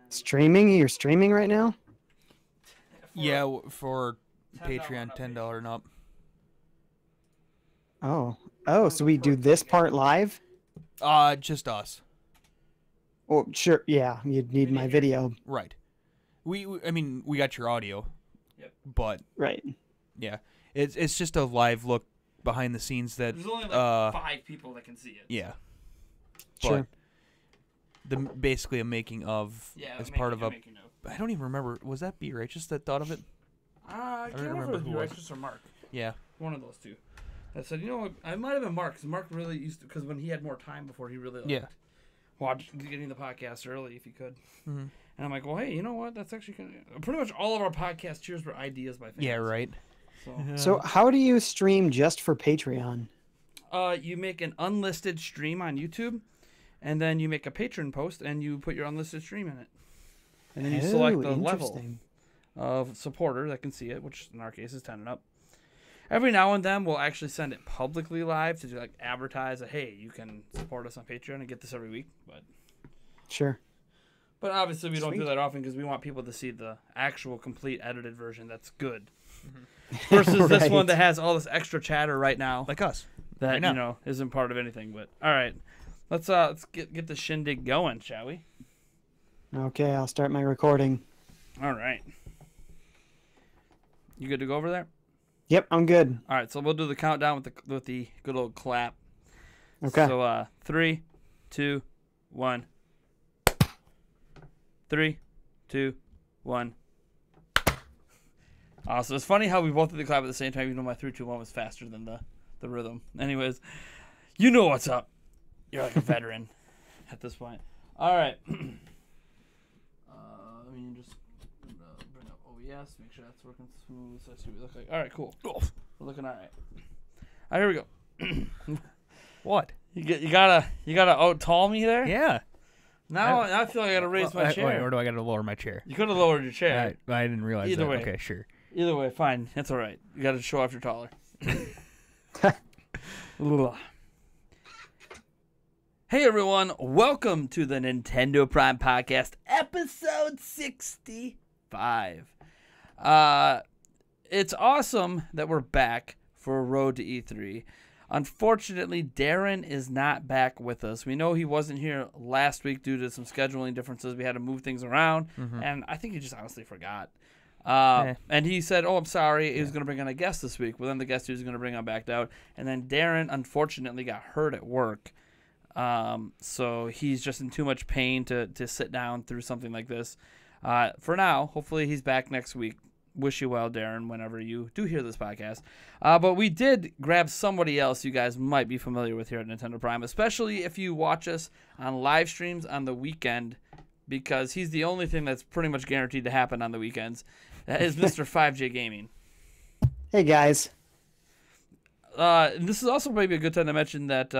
Streaming? You're streaming right now? Yeah, for Patreon, $10 and up. Oh, so we do this part live? Just us. Oh, sure. Yeah, you'd need my video. Right. I mean, we got your audio. Yep. But Right. yeah, it's just a live look behind the scenes that. There's only like 5 people that can see it. Yeah. Sure. But basically a making of as part of a. Making of. I don't even remember. Was that B Righteous that thought of it? I can't don't remember if it who was was. Righteous or Mark. Yeah. One of those two. I said, you know what? I might have been Mark, because Mark really used to, because when he had more time before, he really watched getting the podcast early if he could. Mm-hmm. And I'm like, well, hey, you know what? That's actually kind of pretty much all of our podcast cheers were ideas by fans. Yeah. Right. So how do you stream just for Patreon? You make an unlisted stream on YouTube, and then you make a patron post, and you put your unlisted stream in it. And then you select the level of supporter that can see it, which in our case is 10 and up. Every now and then, we'll actually send it publicly live to like advertise that, hey, you can support us on Patreon and get this every week. Sure. But obviously, we don't do that often because we want people to see the actual complete edited version that's good. Versus this one that has all this extra chatter right now. Like us. That, isn't part of anything. But all right, let's get the shindig going, shall we? Okay, I'll start my recording. All right. You good to go over there? Yep, I'm good. All right, so we'll do the countdown with the good old clap. Okay. So 3, 2, 1. 3, 2, 1. So it's funny how we both did the clap at the same time, even though my 3, 2, 1 was faster than the rhythm. Anyways, you know what's up. You're like a veteran at this point. All right. Let me just bring up OBS, make sure that's working smooth. So that's what we look like. All right, cool. We're looking all right. All right, here we go. What? You gotta out tall me there? Yeah. Now I feel like I gotta raise my chair. Or do I gotta lower my chair? You could have lowered your chair. I didn't realize Either that. way. Okay, sure. Either way, fine. That's all right. You gotta show off you're taller. Hey everyone, welcome to the Nintendo Prime Podcast, episode 65. It's awesome that we're back for Road to E3. Unfortunately, Darren is not back with us. We know he wasn't here last week due to some scheduling differences. We had to move things around, and I think he just honestly forgot. And he said, I'm sorry, he was going to bring on a guest this week. Well, then the guest he was going to bring on backed out. And then Darren, unfortunately, got hurt at work. So he's just in too much pain to sit down through something like this. For now, hopefully he's back next week. Wish you well, Darren, whenever you do hear this podcast. But we did grab somebody else you guys might be familiar with here at Nintendo Prime, especially if you watch us on live streams on the weekend, because he's the only thing that's pretty much guaranteed to happen on the weekends. That is Mr. 5J Gaming. Hey, guys. And this is also maybe a good time to mention that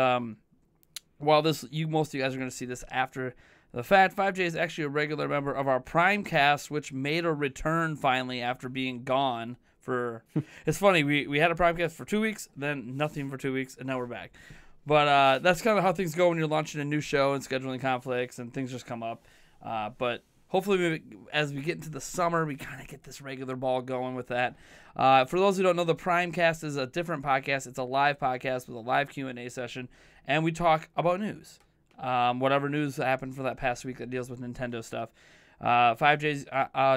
while most of you guys are going to see this after the fact, 5J is actually a regular member of our Prime Cast, which made a return finally after being gone for... It's funny, we had a Prime Cast for 2 weeks, then nothing for 2 weeks, and now we're back. But that's kind of how things go when you're launching a new show and scheduling conflicts and things just come up. But hopefully, as we get into the summer, we kind of get this regular ball going with that. For those who don't know, the Primecast is a different podcast. It's a live podcast with a live Q&A session, and we talk about news. Whatever news happened for that past week that deals with Nintendo stuff. 5J's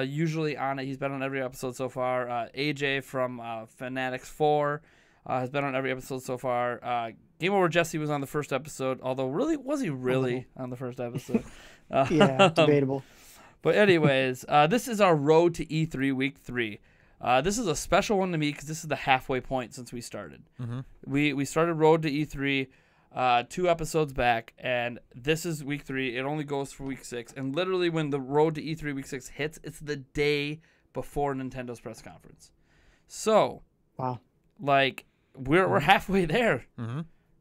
usually on it. He's been on every episode so far. AJ from Fanatics 4 has been on every episode so far. Game Over Jesse was on the first episode, although was he really on the first episode? Yeah, debatable. But anyways, this is our Road to E3 Week 3. This is a special one to me because this is the halfway point since we started. We started Road to E3 2 episodes back, and this is Week 3. It only goes for Week 6. And literally when the Road to E3 Week 6 hits, it's the day before Nintendo's press conference. So, wow, like, we're halfway there.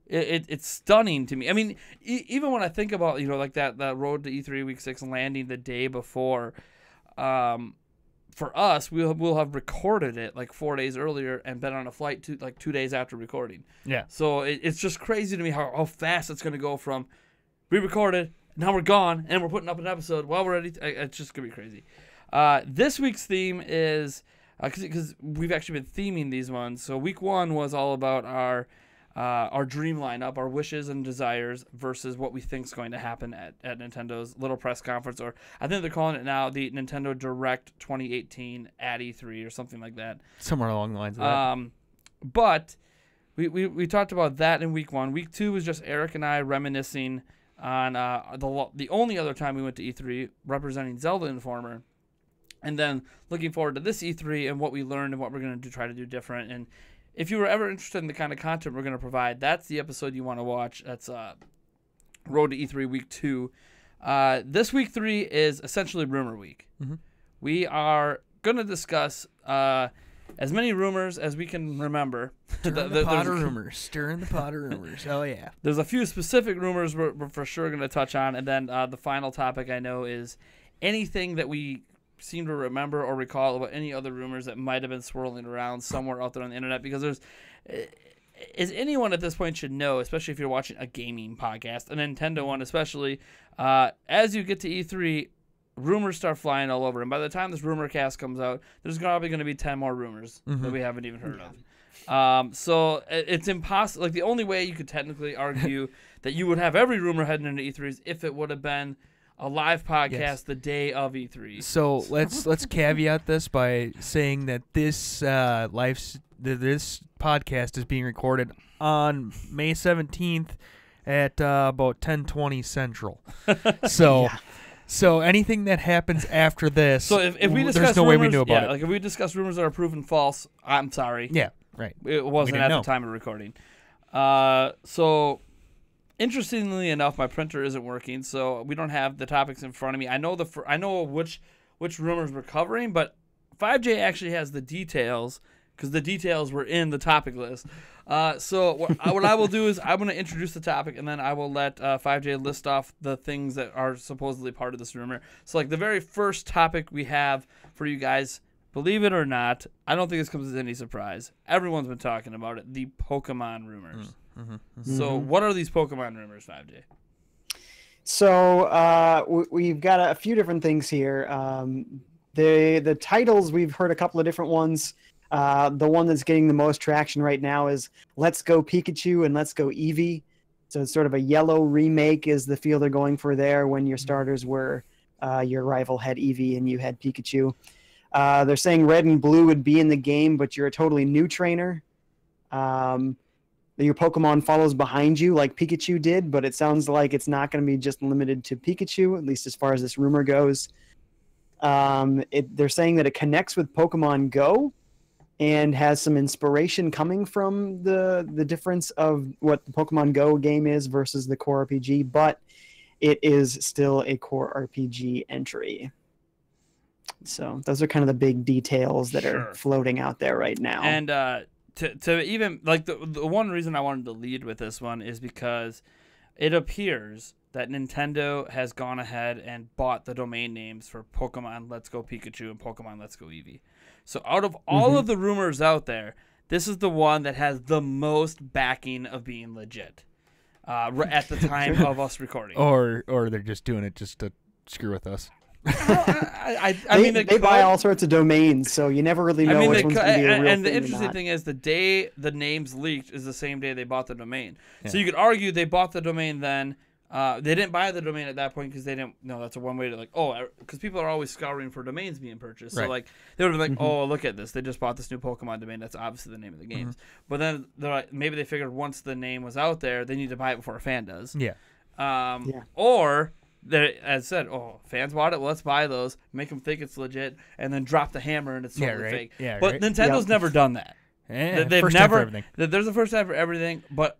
It's stunning to me. I mean, even when I think about, like that Road to E3 Week 6 landing the day before, for us, we'll have recorded it like 4 days earlier and been on a flight 2 days after recording. Yeah. So it's just crazy to me how fast it's going to go from we recorded Now we're gone, and we're putting up an episode while we're ready. It's just going to be crazy. This week's theme is, because we've actually been theming these ones. So week 1 was all about our dream lineup, our wishes and desires versus what we think is going to happen at Nintendo's little press conference, or I think they're calling it now the Nintendo Direct 2018 at E3 or something like that. Somewhere along the lines of that. But we talked about that in week 1. Week 2 was just Eric and I reminiscing on the only other time we went to E3 representing Zelda Informer, and then looking forward to this E3 and what we learned and what we're going to try to do different. And if you were ever interested in the kind of content we're going to provide, that's the episode you want to watch. That's Road to E3 Week 2. This Week 3 is essentially Rumor Week. Mm-hmm. We are going to discuss as many rumors as we can remember. Stirring the pot of rumors. Stirring the pot of rumors. Oh, yeah. There's a few specific rumors we're for sure going to touch on, and then the final topic I know is anything that we seem to remember or recall about any other rumors that might have been swirling around somewhere out there on the internet, because there's, as anyone at this point should know, especially if you're watching a gaming podcast, a Nintendo one especially, as you get to E3, rumors start flying all over, and by the time this rumor cast comes out, there's probably going to be 10 more rumors that we haven't even heard of. So it's impossible. Like, the only way you could technically argue that you would have every rumor heading into E3 is if it would have been a live podcast the day of E3. So let's caveat this by saying that this this podcast is being recorded on May 17th at about 10:20 Central. So. Yeah. So anything that happens after this, so if we discuss there's no rumors, way we knew about it. Like if we discuss rumors that are proven false, I'm sorry. Yeah, right. It wasn't at the time of recording. So interestingly enough, my printer isn't working, so we don't have the topics in front of me. I know which rumors we're covering, but 5J actually has the details because the details were in the topic list. So what I will do is I'm going to introduce the topic, and then I will let 5J list off the things that are supposedly part of this rumor. So, like, the very first topic we have for you guys, believe it or not, I don't think this comes as any surprise. Everyone's been talking about it, the Pokemon rumors. So what are these Pokemon rumors, 5J? So we've got a few different things here. The titles, we've heard a couple of different ones. The one that's getting the most traction right now is Let's Go Pikachu and Let's Go Eevee. So it's sort of a yellow remake is the feel they're going for there, when your starters were your rival had Eevee and you had Pikachu. They're saying red and blue would be in the game, but you're a totally new trainer. Your Pokemon follows behind you like Pikachu did, but it sounds like it's not going to be just limited to Pikachu, at least as far as this rumor goes. They're saying that it connects with Pokemon Go and has some inspiration coming from the difference of what the Pokemon Go game is versus the core RPG, but it is still a core RPG entry. So those are kind of the big details that are floating out there right now. And to even, like, the one reason I wanted to lead with this one is because it appears that Nintendo has gone ahead and bought the domain names for Pokemon Let's Go Pikachu and Pokemon Let's Go Eevee. So out of all of the rumors out there, this is the one that has the most backing of being legit at the time of us recording. Or they're just doing it just to screw with us. I mean, they buy all sorts of domains, so you never really know which one's going to be a real and thing the interesting thing is the day the names leaked is the same day they bought the domain. Yeah. So you could argue they bought the domain then. They didn't buy the domain at that point because they didn't know that's a one way to, like, because people are always scouring for domains being purchased. So, like, they would have been like, oh, look at this. They just bought this new Pokemon domain. That's obviously the name of the games. But then they're like, maybe they figured once the name was out there, they need to buy it before a fan does. Yeah. Or, as said, fans bought it. Well, let's buy those, make them think it's legit, and then drop the hammer and it's totally fake. Yeah, but Nintendo's never done that. They've first never. Time for everything. There's a first time for everything, but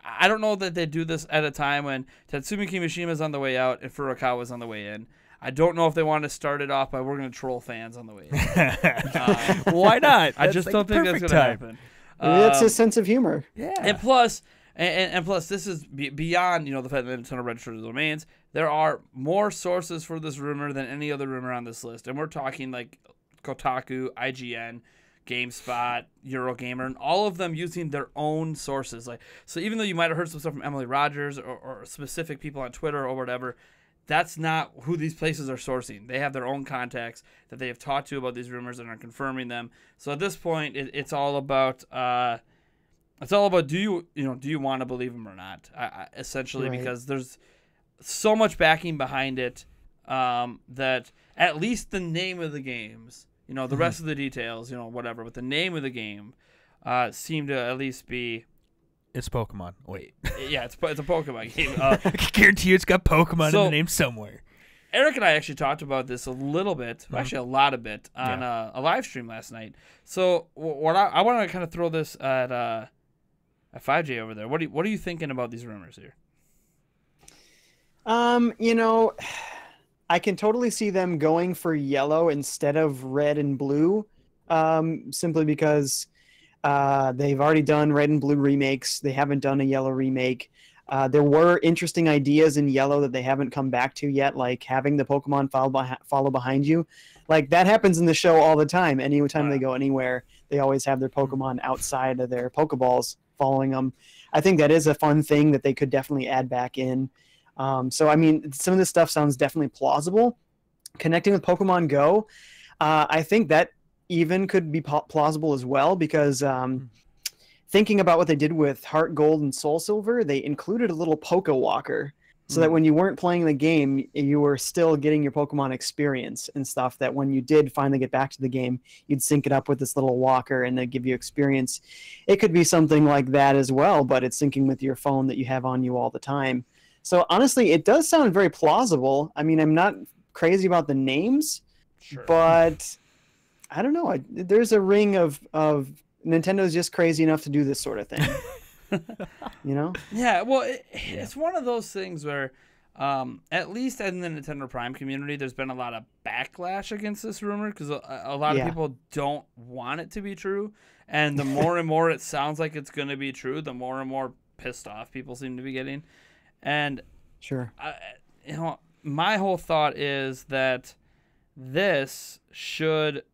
I don't know that they do this at a time when Tatsumi Kimishima's on the way out and Furukawa's on the way in. I don't know if they want to start it off by we're going to troll fans on the way in. Why not? I just don't think that's going to happen. It's his sense of humor. Yeah. And plus, this is beyond the fact that Nintendo registered the domains. There are more sources for this rumor than any other rumor on this list, and we're talking like Kotaku, IGN, GameSpot, Eurogamer, and all of them using their own sources. So even though you might have heard some stuff from Emily Rogers or specific people on Twitter or whatever, that's not who these places are sourcing. They have their own contacts that they have talked to about these rumors and are confirming them. So at this point, it's all about do you want to believe them or not? Essentially, Right. because there's so much backing behind it that at least the name of the games, the rest of the details, whatever, but the name of the game seem to at least be. It's Pokemon. Wait. Yeah, it's a Pokemon game. I can guarantee you it's got Pokemon in the name somewhere. Eric and I actually talked about this a little bit, actually a lot of it, on a live stream last night. So what I want to kind of throw this at 5J over there. What are you thinking about these rumors here? I can totally see them going for yellow instead of red and blue, simply because they've already done red and blue remakes. They haven't done a yellow remake. There were interesting ideas in yellow that they haven't come back to yet, like having the Pokemon follow behind you. Like, that happens in the show all the time. Anytime they go anywhere, they always have their Pokemon outside of their Pokeballs following them. I think that is a fun thing that they could definitely add back in. So, I mean, some of this stuff sounds definitely plausible. Connecting with Pokemon Go, I think that even could be plausible as well, because thinking about what they did with Heart Gold and Soul Silver, they included a little Poke Walker, so that when you weren't playing the game, you were still getting your Pokemon experience and stuff, that when you did finally get back to the game, you'd sync it up with this little walker and they'd give you experience. It could be something like that as well, but it's syncing with your phone that you have on you all the time. So honestly, it does sound very plausible. I mean, I'm not crazy about the names, but I don't know. There's a ring of Nintendo's just crazy enough to do this sort of thing. Yeah, well, it's one of those things where, at least in the Nintendo Prime community, there's been a lot of backlash against this rumor, because a lot of people don't want it to be true, and the more and more it sounds like it's going to be true, the more and more pissed off people seem to be getting. And my whole thought is that this should.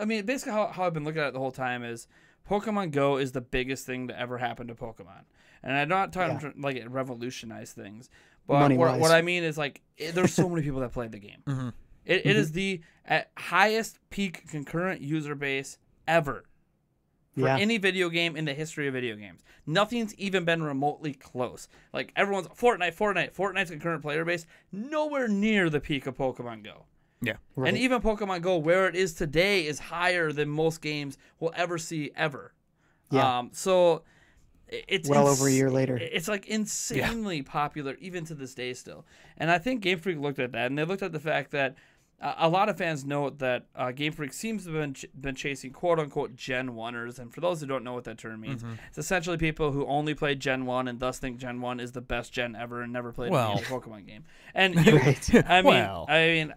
Basically how I've been looking at it the whole time is Pokemon Go is the biggest thing to ever happen to Pokemon. And I'm not talking like it revolutionized things, but what I mean is, like, there's so many people that play the game. Mm-hmm. It is the highest peak concurrent user base ever for any video game in the history of video games. Nothing's even been remotely close. Like, everyone's Fortnite's concurrent player base, nowhere near the peak of Pokemon Go. Yeah. Right. And even Pokemon Go, where it is today, is higher than most games will ever see ever. Yeah. So it's well over a year later. It's like insanely popular even to this day still. And I think Game Freak looked at that, and they looked at the fact that a lot of fans note that Game Freak seems to have been chasing quote-unquote Gen 1ers. And for those who don't know what that term means, it's essentially people who only played Gen 1 and thus think Gen 1 is the best Gen ever and never played a Pokemon game. And I mean,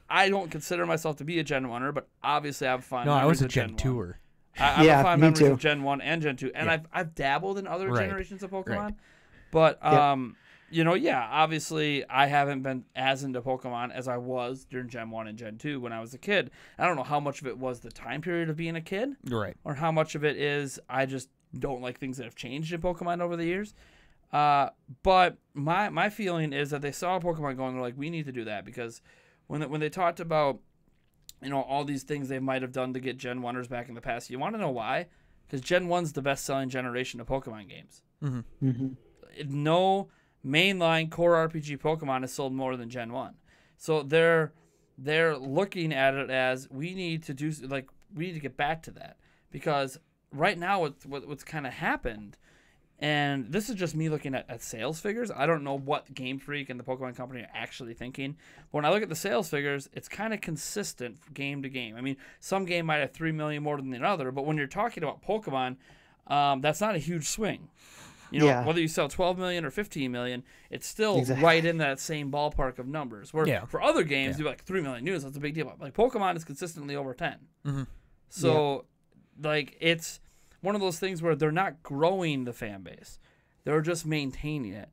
I don't consider myself to be a Gen 1er, but obviously I have fun. No, I was a Gen 2er. I have fond memories of Gen 1 and Gen 2. And I've dabbled in other generations of Pokemon. Right. But, obviously I haven't been as into Pokemon as I was during Gen 1 and Gen 2 when I was a kid. I don't know how much of it was the time period of being a kid. Right. Or how much of it is I just don't like things that have changed in Pokemon over the years. But my feeling is that they saw Pokemon going, they're like, we need to do that, because when they talked about, all these things they might have done to get Gen 1ers back in the past, you want to know why? Because Gen 1's the best-selling generation of Pokemon games. Mm-hmm. Mm-hmm. No mainline core RPG Pokemon has sold more than Gen 1. So they're looking at it as, we need to get back to that. Because right now what's kind of happened, and this is just me looking at sales figures. I don't know what Game Freak and the Pokemon Company are actually thinking. But when I look at the sales figures, it's kind of consistent game to game. I mean, some game might have 3 million more than another, but when you're talking about Pokemon, that's not a huge swing. Whether you sell 12 million or 15 million, it's still right in that same ballpark of numbers. Where for other games, you're like 3 million news, that's a big deal. Like Pokemon is consistently over 10. Mm-hmm. So, it's one of those things where they're not growing the fan base. They're just maintaining it.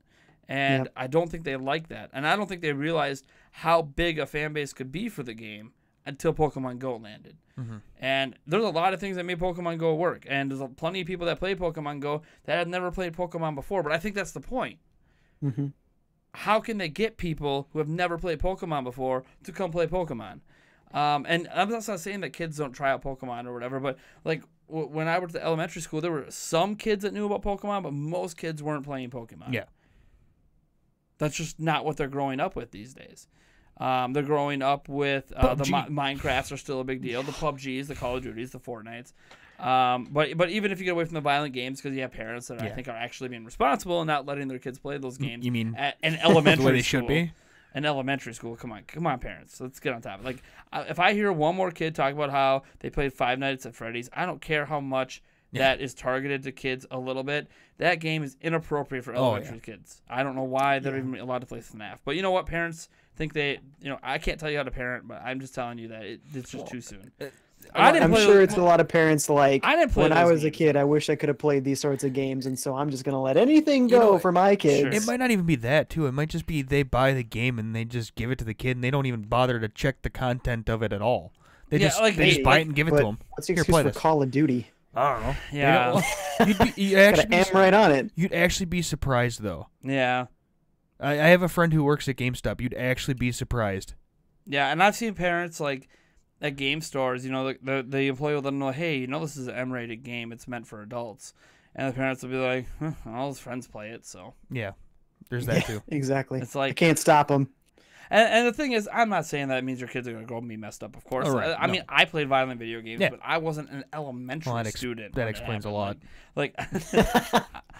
And I don't think they like that. And I don't think they realized how big a fan base could be for the game until Pokemon Go landed. Mm-hmm. And there's a lot of things that made Pokemon Go work. And there's plenty of people that play Pokemon Go that have never played Pokemon before. But I think that's the point. Mm-hmm. How can they get people who have never played Pokemon before to come play Pokemon? And I'm not saying that kids don't try out Pokemon or whatever, but like when I went to elementary school, there were some kids that knew about Pokemon, but most kids weren't playing Pokemon. Yeah. That's just not what they're growing up with these days. They're growing up with the Minecrafts are still a big deal. The PUBGs, the Call of Duties, the Fortnites. But even if you get away from the violent games, because you have parents that I think are actually being responsible and not letting their kids play those games. You mean at an elementary the way they school? should be? In elementary school, come on, parents, let's get on top of it. Like, if I hear one more kid talk about how they played Five Nights at Freddy's, I don't care how much that is targeted to kids a little bit. That game is inappropriate for elementary kids. I don't know why they're even allowed to play FNAF. But you know what? Parents think I can't tell you how to parent, but I'm just telling you that it's just too soon. I'm sure it's a lot of parents like, I didn't play when I was games. a kid, I wish I could have played these sorts of games, and so I'm just going to let anything go for my kids. It might not even be that, too. It might just be they buy the game and they just give it to the kid, and they don't even bother to check the content of it at all. They just buy it and give it to them. What's the excuse for Call of Duty? I don't know. Yeah. You'd actually aim right on it. You'd actually be surprised, though. Yeah. I have a friend who works at GameStop. You'd actually be surprised. Yeah, and I've seen parents, like, at game stores, the employee will let them know, hey, this is an M-rated game. It's meant for adults. And the parents will be like, all his friends play it, so. Yeah, there's that, too. Exactly. It's like, I can't stop them. And the thing is, I'm not saying that it means your kids are going to grow up and be messed up, of course. Right, I mean, I played violent video games, but I wasn't an elementary student. That explains a lot. Like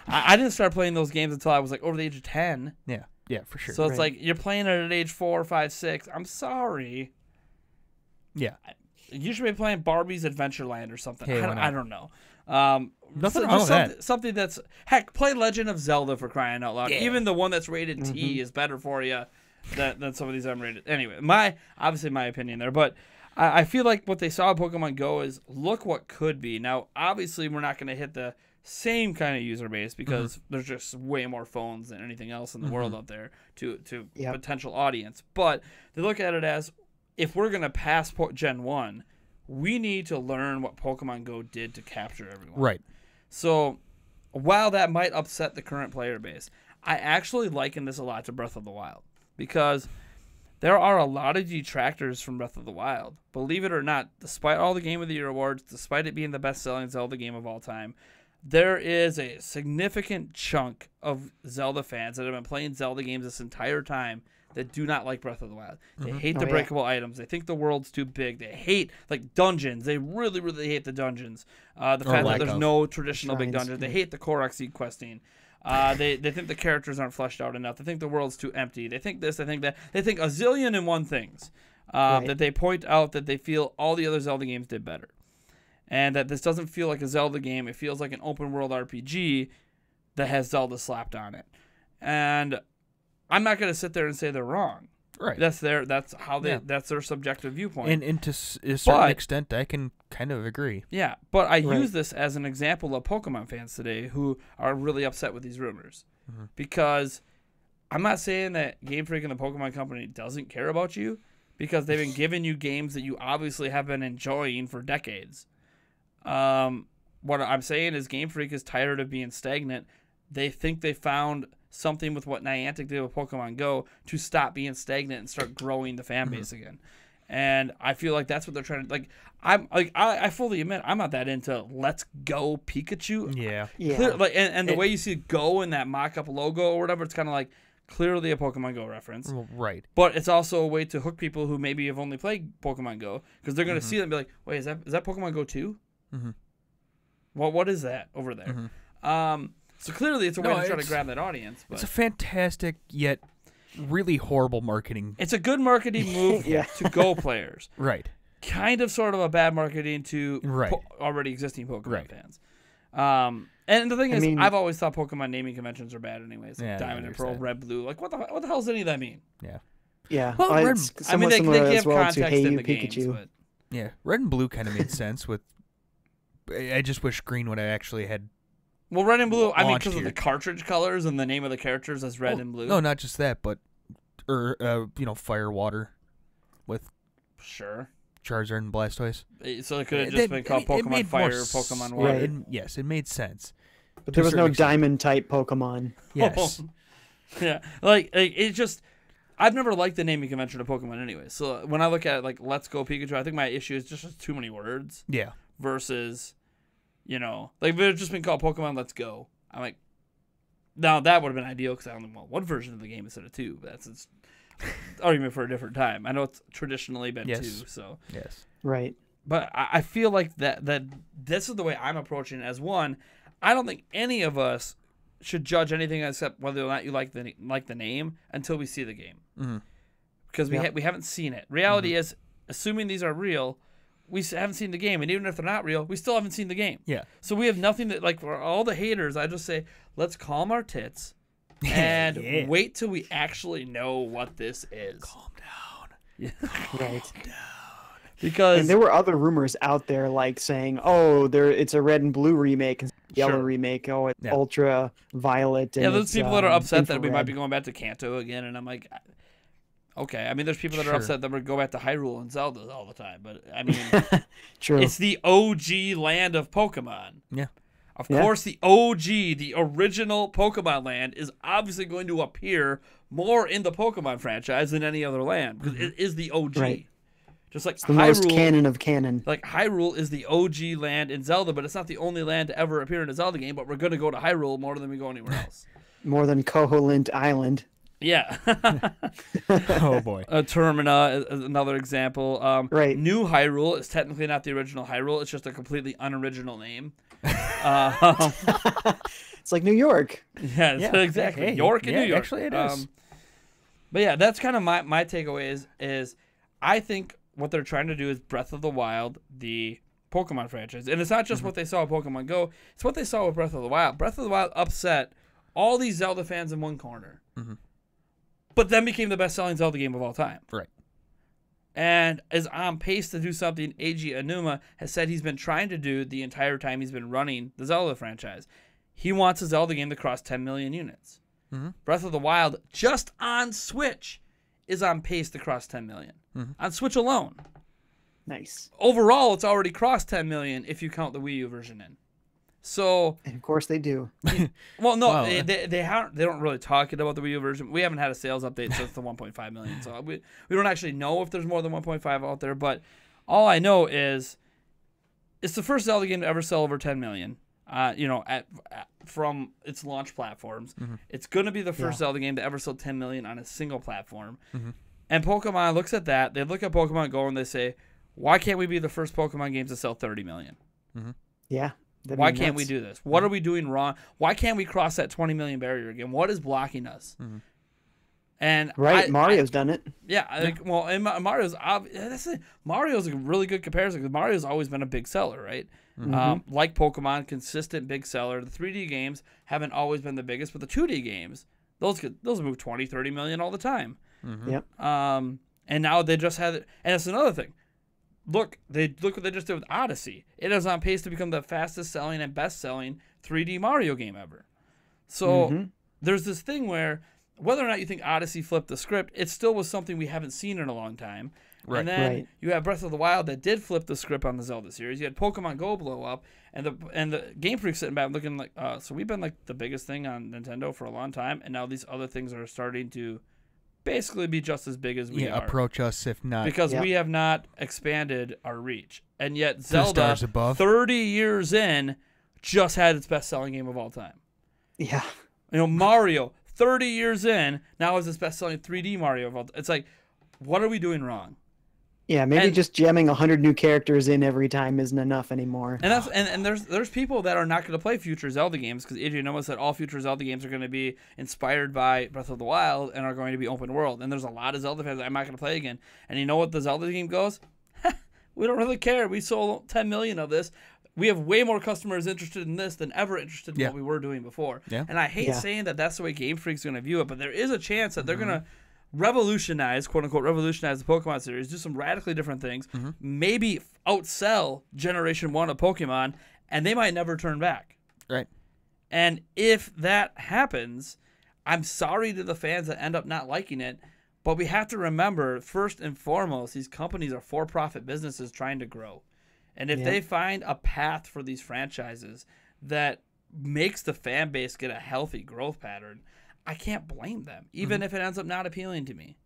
I didn't start playing those games until I was, like, over the age of 10. Yeah, for sure. So it's like, you're playing it at age 4, 5, 6. I'm sorry. Yeah. You should be playing Barbie's Adventureland or something. Hey, I don't know. Nothing wrong with that. Something that's... Heck, play Legend of Zelda for crying out loud. Yeah. Even the one that's rated T is better for you than some of these unrated. Anyway, obviously my opinion there. But I feel like what they saw in Pokemon Go is look what could be. Now, obviously, we're not going to hit the same kind of user base because there's just way more phones than anything else in the world out there to potential audience. But they look at it as, if we're going to pass Gen 1, we need to learn what Pokemon Go did to capture everyone. Right. So while that might upset the current player base, I actually liken this a lot to Breath of the Wild because there are a lot of detractors from Breath of the Wild. Believe it or not, despite all the Game of the Year awards, despite it being the best-selling Zelda game of all time, there is a significant chunk of Zelda fans that have been playing Zelda games this entire time that do not like Breath of the Wild. They hate the breakable items. They think the world's too big. They hate, like, dungeons. They really, really hate the dungeons. The fact that there's no traditional big dungeons. They hate the Korok seed questing. They think the characters aren't fleshed out enough. They think the world's too empty. They think this. They think that. They think a zillion and one things that they point out that they feel all the other Zelda games did better. And that this doesn't feel like a Zelda game. It feels like an open world RPG that has Zelda slapped on it. And I'm not going to sit there and say they're wrong. Right. That's their subjective viewpoint. And to a certain extent, I can kind of agree. Yeah, but I use this as an example of Pokemon fans today who are really upset with these rumors. Because I'm not saying that Game Freak and the Pokemon Company doesn't care about you, because they've been giving you games that you obviously have been enjoying for decades. What I'm saying is Game Freak is tired of being stagnant. They think they found something with what Niantic did with Pokemon Go to stop being stagnant and start growing the fan base again. And I feel like that's what they're trying to, I fully admit I'm not that into Let's Go Pikachu. Yeah. And the way you see Go in that mock-up logo or whatever, it's kind of like clearly a Pokemon Go reference. Right. But it's also a way to hook people who maybe have only played Pokemon Go, because they're going to see it and be like, wait, is that Pokemon Go 2? Well, what is that over there? So clearly it's a way to try to grab that audience. But it's a fantastic yet really horrible marketing. It's a good marketing move to Go players. Right. Kind of sort of a bad marketing to already existing Pokemon fans. And the thing is, I've always thought Pokemon naming conventions are bad anyways. Like Diamond and Pearl, Red, Blue. Like, what the hell does any of that mean? Yeah. Yeah. Well, it's somewhat similar as well to Hey You Pikachu. But yeah, Red and Blue kind of made sense with... I just wish Green would have actually had... Well, Red and Blue, I mean, because of the cartridge colors and the name of the characters as Red and Blue. No, not just that, but, Fire Water with Charizard and Blastoise. So it could have just been called Pokemon Fire, Pokemon Water. Yes, it made sense. But there was no Diamond-type Pokemon. Yes. Yeah, like it just. I've never liked the naming convention of Pokemon anyway. So when I look at it, like Let's Go Pikachu, I think my issue is just too many words. Yeah. Versus, like if it had just been called Pokemon Let's Go, I'm like, now that would have been ideal because I only want one version of the game instead of two. But that's an argument for a different time. I know it's traditionally been two. So yes, Right. But I feel like that this is the way I'm approaching it. As one, I don't think any of us should judge anything except whether or not you like the name until we see the game, because we haven't seen it. Reality is, assuming these are real, we haven't seen the game, and even if they're not real, we still haven't seen the game. Yeah. So we have nothing that, like, for all the haters, I just say let's calm our tits and wait till we actually know what this is. Calm down. Yeah. Right. Calm down. Because And there were other rumors out there like saying, "Oh, it's a red and blue remake, and yellow Sure. remake. Oh, it's Yeah. ultra violet." And there's it's, people that are upset that we might infrared." be going back to Kanto again, and I'm like, okay. I mean, there's people that are Sure. upset that we go back to Hyrule and Zelda all the time, but I mean, True. it's the OG land of Pokemon. Yeah. Of Yeah. course, the OG, the original Pokemon land, is obviously going to appear more in the Pokemon franchise than any other land because it is the OG. Right. Just like the most Hyrule, canon of canon. like Hyrule is the OG land in Zelda, but it's not the only land to ever appear in a Zelda game. But we're going to go to Hyrule more than we go anywhere else. More than Koholint Island. Yeah. Oh boy. Termina is another example. Right. New Hyrule is technically not the original Hyrule. It's just a completely unoriginal name. It's like New York. Yeah, Yeah, exactly. hey, York and yeah, New York. actually it is. But yeah, that's kind of my takeaway is I think what they're trying to do is Breath of the Wild, the Pokemon franchise. And it's not just what they saw with Pokemon Go. It's what they saw with Breath of the Wild. Breath of the Wild upset all these Zelda fans in one corner. But then became the best-selling Zelda game of all time. Right. And is on pace to do something Eiji Aonuma has said he's been trying to do the entire time he's been running the Zelda franchise. He wants a Zelda game to cross 10 million units. Breath of the Wild, just on Switch, is on pace to cross 10 million. On Switch alone. Nice. Overall, it's already crossed 10 million if you count the Wii U version in. So, And of course they do. well, no, Wow. they don't really talk about the Wii U version. We haven't had a sales update since the 1.5 million. So we don't actually know if there's more than 1.5 out there. But all I know is it's the first Zelda game to ever sell over 10 million. From its launch platforms. It's going to be the first Zelda game to ever sell 10 million on a single platform. And Pokemon looks at that. They look at Pokemon Go and they say, why can't we be the first Pokemon games to sell 30 million? Yeah. that'd Why be can't we nuts. do this? What are we doing wrong? Why can't we cross that 20 million barrier again? What is blocking us? And Right. Mario's done it. and Mario's Mario's a really good comparison because Mario's always been a big seller, right? Like Pokemon, consistent big seller. The 3D games haven't always been the biggest, but the 2D games, those move 20, 30 million all the time. Yep. And now they just had it, and that's another thing. Look what they just did with Odyssey. It is on pace to become the fastest selling and best selling 3D Mario game ever. So there's this thing where whether or not you think Odyssey flipped the script, it still was something we haven't seen in a long time. Right. And then Right. you have Breath of the Wild that did flip the script on the Zelda series. You had Pokemon Go blow up, and the Game Freak sitting back looking like, so we've been like the biggest thing on Nintendo for a long time, and now these other things are starting to basically be just as big as we are. Approach us if not. Because Yep. we have not expanded our reach. And yet 2 Zelda, stars above. 30 years in, just had its best-selling game of all time. Yeah. Mario, 30 years in, now is its best-selling 3D Mario of all time. It's like, what are we doing wrong? Yeah. Maybe And- just jamming 100 new characters in every time isn't enough anymore. And that's and there's people that are not going to play future Zelda games because Eiji Aonuma said all future Zelda games are going to be inspired by Breath of the Wild and are going to be open world. And there's a lot of Zelda fans that I'm not going to play again. And you know what the Zelda game goes? We don't really care. We sold 10 million of this. We have way more customers interested in this than ever interested in Yeah. what we were doing before. Yeah. And I hate Yeah. saying that that's the way Game Freak's going to view it, but there is a chance that they're going to revolutionize, quote unquote, revolutionize the Pokemon series, do some radically different things, maybe outsell Generation 1 of Pokemon, and they might never turn back. Right. And if that happens, I'm sorry to the fans that end up not liking it, but we have to remember, first and foremost, these companies are for-profit businesses trying to grow. And if Yeah. they find a path for these franchises that makes the fan base get a healthy growth pattern, I can't blame them, even if it ends up not appealing to me.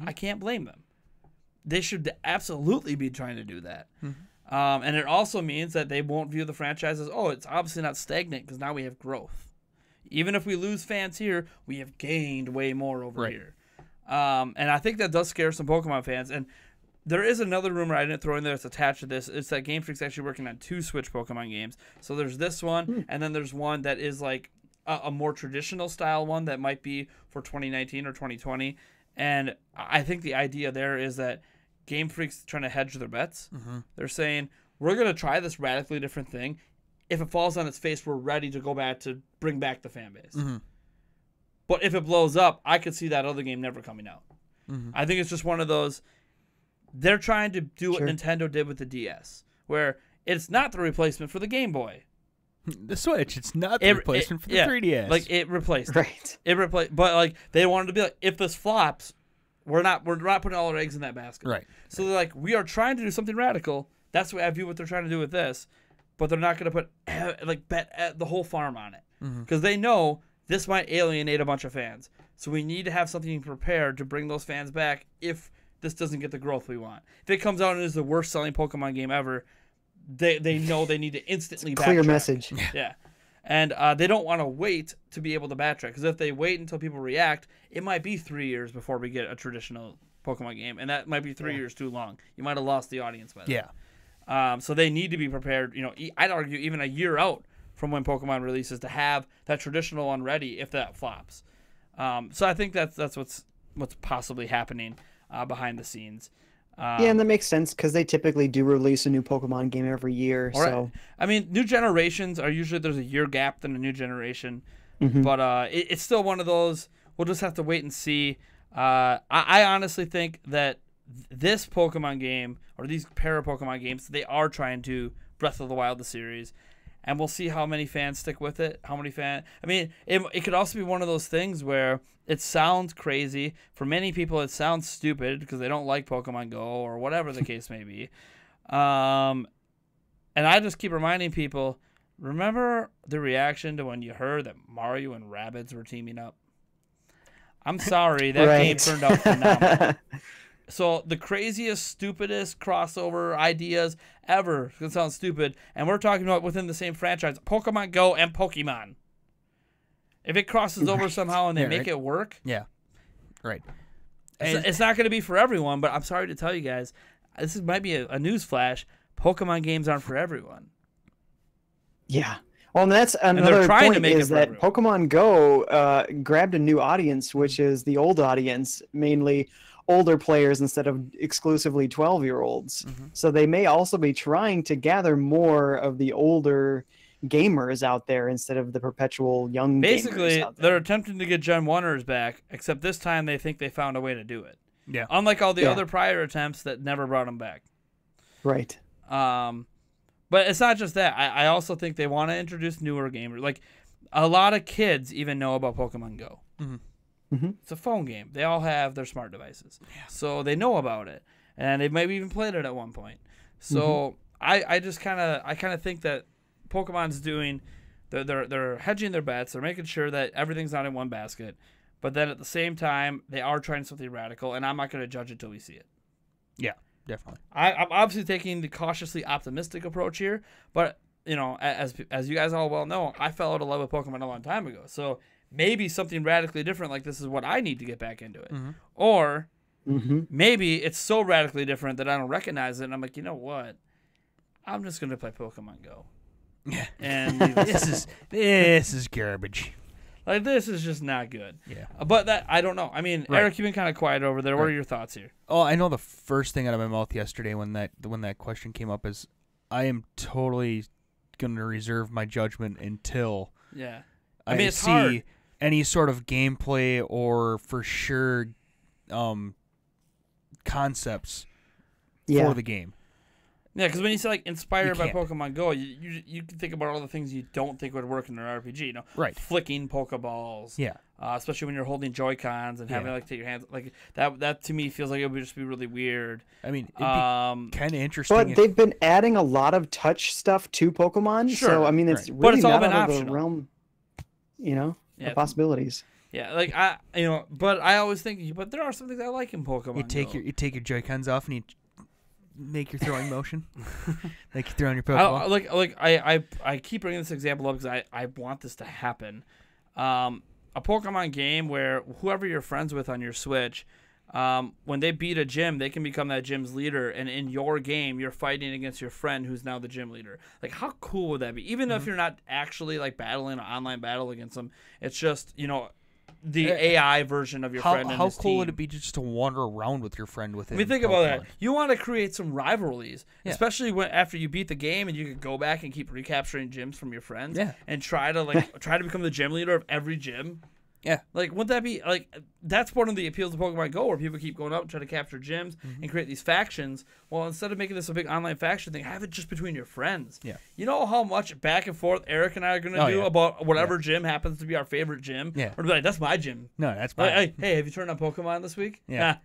I can't blame them. They should absolutely be trying to do that. And it also means that they won't view the franchise as, oh, it's obviously not stagnant because now we have growth. Even if we lose fans here, we have gained way more over here. And I think that does scare some Pokemon fans. And there is another rumor I didn't throw in there that's attached to this. It's that Game Freak's actually working on 2 Switch Pokemon games. So there's this one, and then there's one that is like a more traditional style one that might be for 2019 or 2020. And I think the idea there is that Game Freak's trying to hedge their bets. They're saying, we're going to try this radically different thing. If it falls on its face, we're ready to go back to bring back the fan base. But if it blows up, I could see that other game never coming out. I think it's just one of those, they're trying to do what Nintendo did with the DS, where it's not the replacement for the Game Boy. The Switch, it's not the replacement for the 3DS. Like, it replaced Right. It replaced, but like they wanted to be like, if this flops, we're not putting all our eggs in that basket. Right. So they're like, we are trying to do something radical. That's what I view what they're trying to do with this, but they're not going to put bet the whole farm on it because they know this might alienate a bunch of fans. So we need to have something prepared to bring those fans back if this doesn't get the growth we want. If it comes out and is the worst selling Pokemon game ever, they know they need to instantly Clear backtrack. message. Yeah. And they don't want to wait to be able to backtrack, because if they wait until people react, it might be 3 years before we get a traditional Pokemon game, and that might be 3 years too long. You might have lost the audience by then. Yeah. So they need to be prepared, I'd argue even a year out from when Pokemon releases to have that traditional one ready if that flops. So I think that's what's possibly happening behind the scenes. Yeah, and that makes sense because they typically do release a new Pokemon game every year. Right. So I mean, new generations are usually there's a year gap than a new generation, but it's still one of those. We'll just have to wait and see. I honestly think that this Pokemon game or these para Pokemon games, they are trying to Breath of the Wild the series, and we'll see how many fans stick with it. How many fans? I mean, it could also be one of those things where it sounds crazy. For many people, it sounds stupid because they don't like Pokemon Go or whatever the case may be. And I just keep reminding people, remember the reaction to when you heard that Mario and Rabbids were teaming up? I'm sorry, that game turned out phenomenal. So the craziest, stupidest crossover ideas ever. It sounds stupid. And we're talking about within the same franchise, Pokemon Go and Pokemon. If it crosses over somehow and they make it work. Yeah. Right. It's not going to be for everyone, but I'm sorry to tell you guys, this might be a news flash. Pokemon games aren't for everyone. Yeah. Well, and that's another trying to point make it is for that everyone. Pokemon Go grabbed a new audience, which is the old audience, mainly older players instead of exclusively 12-year-olds. So they may also be trying to gather more of the older gamers out there instead of the perpetual young gamers Basically, out there. they're attempting to get Gen 1ers back, except this time they think they found a way to do it. Yeah. Unlike all the Yeah. other prior attempts that never brought them back. Right. But it's not just that. I also think they want to introduce newer gamers. Like, a lot of kids even know about Pokemon Go. It's a phone game. They all have their smart devices. So they know about it. And they maybe even played it at one point. So I just kind of think that Pokemon's doing, they're hedging their bets. They're making sure that everything's not in one basket. But then at the same time, they are trying something radical. And I'm not going to judge it until we see it. Yeah, definitely. I'm obviously taking the cautiously optimistic approach here, but as you guys all well know, I fell out of love with Pokemon a long time ago. So maybe something radically different like this is what I need to get back into it, or maybe it's so radically different that I don't recognize it, and I'm like, you know what? I'm just gonna play Pokemon Go. Yeah. And leave it. This is garbage. Like, this is just not good. Yeah. But that, I don't know. I mean, Right. Eric, you've been kind of quiet over there. What are your thoughts here? Oh, I know the first thing out of my mouth yesterday when that question came up is I am totally going to reserve my judgment until Yeah. I mean, it's see hard. any sort of gameplay or for sure concepts Yeah. for the game. Yeah, because when you say like inspired by can't. Pokemon Go, you can think about all the things you don't think would work in an RPG. Right. Flicking Pokeballs. Yeah. Especially when you're holding Joy-Cons and having Yeah. to take your hands like that. That to me feels like it would just be really weird. I mean, it'd be kind of interesting. But if- they've been adding a lot of touch stuff to Pokemon, Sure, so I mean, it's right. really But it's all not been out of optional. the realm, Yeah. of possibilities. Yeah, like but I always think, but there are some things I like in Pokemon. You take your Joy-Cons off and you make your throwing motion, like you're throwing your Pokeball. I keep bringing this example up because I want this to happen. A Pokemon game where whoever you're friends with on your Switch, when they beat a gym, they can become that gym's leader, and in your game, you're fighting against your friend who's now the gym leader. Like, how cool would that be? Even if you're not actually like battling an online battle against them, it's just the AI version of your friend. And how his cool team. would it be just to wander around with your friend with him? I mean, think about that. You want to create some rivalries, especially after you beat the game, and you could go back and keep recapturing gyms from your friends, and try to become the gym leader of every gym. Yeah. Like, wouldn't that be, like, that's one of the appeals of Pokemon Go, where people keep going up and trying to capture gyms and create these factions. Well, instead of making this a big online faction thing, have it just between your friends. Yeah. You know how much back and forth Eric and I are going to do about whatever gym happens to be our favorite gym? Yeah. Or be like, that's my gym. No, that's mine. Like, hey, have you turned on Pokemon this week? Yeah.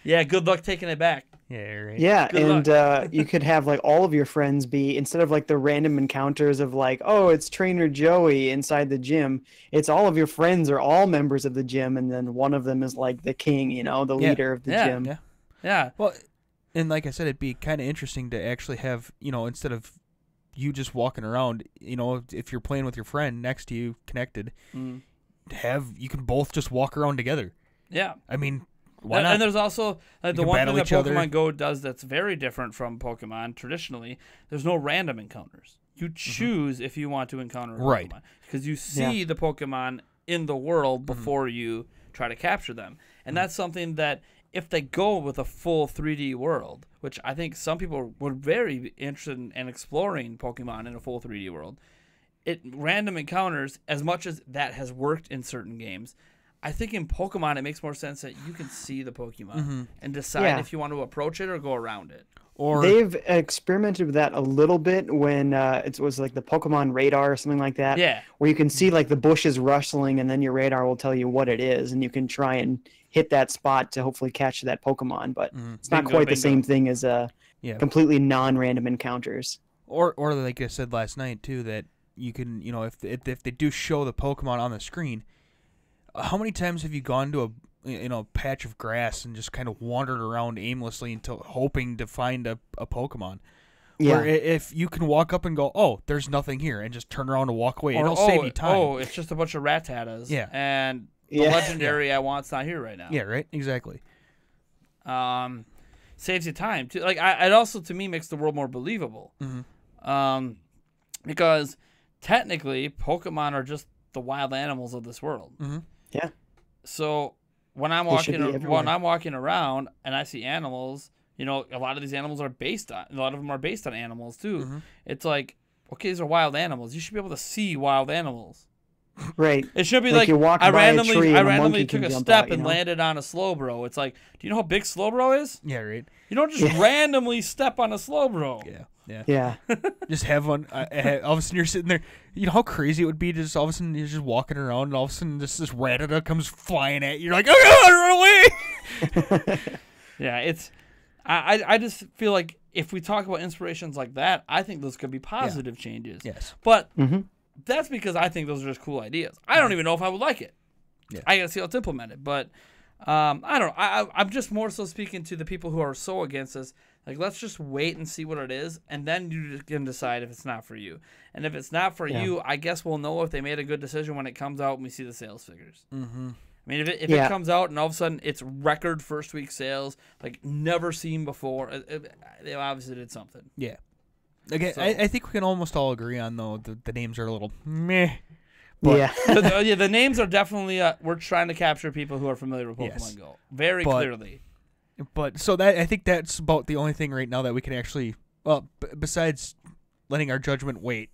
Yeah, good luck taking it back. Yeah, right. Yeah, Good and you could have like all of your friends be, instead of like the random encounters of like, oh, it's Trainer Joey inside the gym, it's all of your friends are all members of the gym, and then one of them is like the king, the leader of the gym. Yeah. Well, and like I said, it'd be kind of interesting to actually have, instead of you just walking around, if you're playing with your friend next to you, connected, you can both just walk around together. Yeah. I mean, why not? And there's also the one thing that other. Pokemon Go does that's very different from Pokemon traditionally. There's no random encounters. You choose if you want to encounter a Pokemon, because you see the Pokemon in the world before you try to capture them. And that's something that if they go with a full 3D world, which I think some people were very interested in exploring Pokemon in a full 3D world, random encounters, as much as that has worked in certain games, I think in Pokemon it makes more sense that you can see the Pokemon and decide if you want to approach it or go around it. Or they've experimented with that a little bit when it was like the Pokemon radar or something like that. Yeah. Where you can see like the bushes rustling, and then your radar will tell you what it is, and you can try and hit that spot to hopefully catch that Pokemon. But it's not quite the same thing as completely non-random encounters. Or like I said last night too, that you can, if they do show the Pokemon on the screen, how many times have you gone to a patch of grass and just kind of wandered around aimlessly until hoping to find a Pokemon? Yeah. Where if you can walk up and go, oh, there's nothing here, and just turn around and walk away, it'll save you time. Oh, it's just a bunch of Rattatas. Yeah. And the legendary I want's not here right now. Yeah, right? Exactly. Saves you time too. Like it also to me makes the world more believable. Because technically Pokemon are just the wild animals of this world. Yeah. So when I'm walking around and I see animals, a lot of these animals are based on animals too. It's like, okay, these are wild animals. You should be able to see wild animals. Right. It should be like you're walking by a tree and a randomly monkey took can a jump step out, and landed on a Slowbro. It's like, do you know how big Slowbro is? Yeah, right. You don't just randomly step on a Slowbro. Yeah. Just have one. All of a sudden you're sitting there. You know how crazy it would be to just all of a sudden you're just walking around and all of a sudden this Rattata comes flying at you. You're like, oh God, run away! Yeah, it's. I just feel like if we talk about inspirations like that, I think those could be positive changes. Yes. But that's because I think those are just cool ideas. I don't even know if I would like it. Yeah. I gotta see how it's implemented. But I don't know. I'm just more so speaking to the people who are so against this. Like, let's just wait and see what it is, and then you can decide if it's not for you. And if it's not for you, I guess we'll know if they made a good decision when it comes out and we see the sales figures. I mean, if it comes out and all of a sudden it's record first week sales, like never seen before, they obviously did something. Yeah. Again, so, I think we can almost all agree on, though, the names are a little meh. But, the names are definitely, we're trying to capture people who are familiar with Pokemon Go. Very clearly. But so I think that's about the only thing right now that we can actually, besides letting our judgment wait.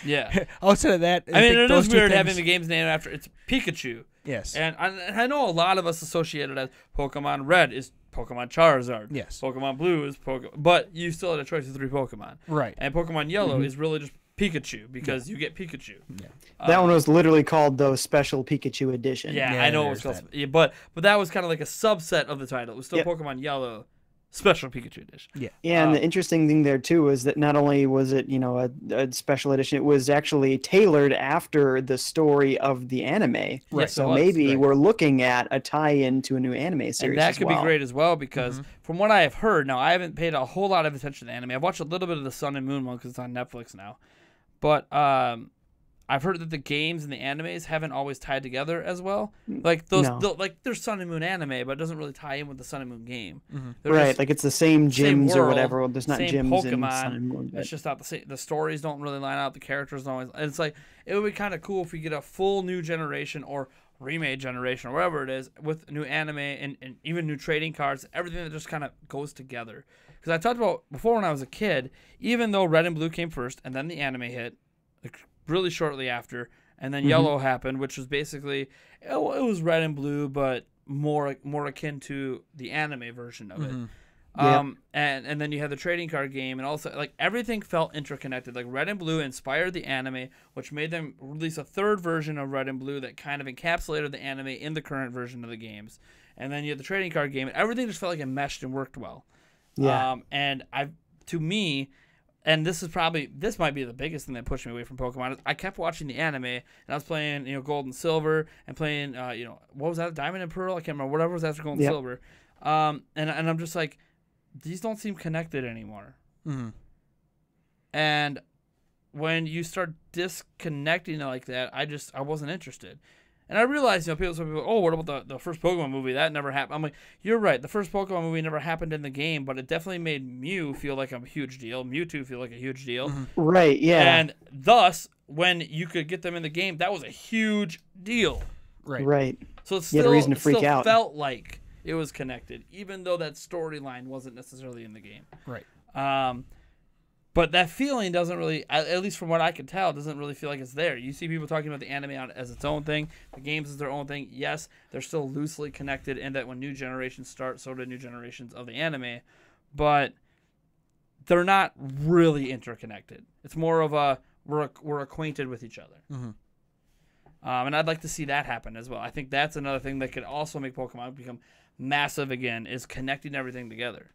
Yeah. Outside of that, I mean, it is weird having the game's name after it's Pikachu. Yes. And I know a lot of us associate it as Pokemon Red is Pokemon Charizard. Yes. Pokemon Blue is but you still had a choice of 3 Pokemon. Right. And Pokemon Yellow is really just Pikachu because you get Pikachu. Yeah. That one was literally called the Special Pikachu Edition. Yeah, I know it was called. Yeah, but that was kind of like a subset of the title. It was still Pokemon Yellow. Special Pikachu edition. Yeah, and the interesting thing there too is that not only was it, a special edition, it was actually tailored after the story of the anime. Right. So It was, maybe right. we're looking at a tie-in to a new anime series. And that as could well. be great as well because from what I have heard, now I haven't paid a whole lot of attention to anime. I've watched a little bit of the Sun and Moon one because it's on Netflix now. But I've heard that the games and the animes haven't always tied together as well. Like those, No. like there's Sun and Moon anime, but it doesn't really tie in with the Sun and Moon game. They're Right, just like it's the same same gyms or world, whatever. Well, there's not same gyms in Pokemon. Sun and Moon, but- It's just not the same. The stories don't really line up. The characters don't always. It's like it would be kind of cool if we get a full new generation or remade generation or whatever it is with new anime and even new trading cards. Everything that just kind of goes together. Because I talked about before when I was a kid, even though Red and Blue came first and then the anime hit, like really shortly after, and then Yellow happened, which was basically it was Red and Blue, but more akin to the anime version of it. And then you had the trading card game, and also like everything felt interconnected. Like Red and Blue inspired the anime, which made them release a third version of Red and Blue that kind of encapsulated the anime in the current version of the games. And then you had the trading card game, and everything just felt like it meshed and worked well. Yeah. To me, and this might be the biggest thing that pushed me away from Pokemon. Is I kept watching the anime, and I was playing, Gold and Silver, and playing, what was that, Diamond and Pearl? I can't remember. Whatever was after Gold and Silver. And I'm just like, these don't seem connected anymore. And when you start disconnecting it like that, I wasn't interested. And I realized, some people, oh, what about the first Pokemon movie? That never happened. I'm like, you're right. The first Pokemon movie never happened in the game, but it definitely made Mew feel like a huge deal. Mewtwo feel like a huge deal. Right, yeah. And thus, when you could get them in the game, that was a huge deal. Right. So it You had a still, reason to freak still out. felt like it was connected, even though that storyline wasn't necessarily in the game. Right. But that feeling doesn't really, at least from what I can tell, doesn't really feel like it's there. You see people talking about the anime as its own thing. The games is their own thing. Yes, they're still loosely connected in that when new generations start, so do new generations of the anime. But they're not really interconnected. It's more of a, we're acquainted with each other. And I'd like to see that happen as well. I think that's another thing that could also make Pokemon become massive again, is connecting everything together.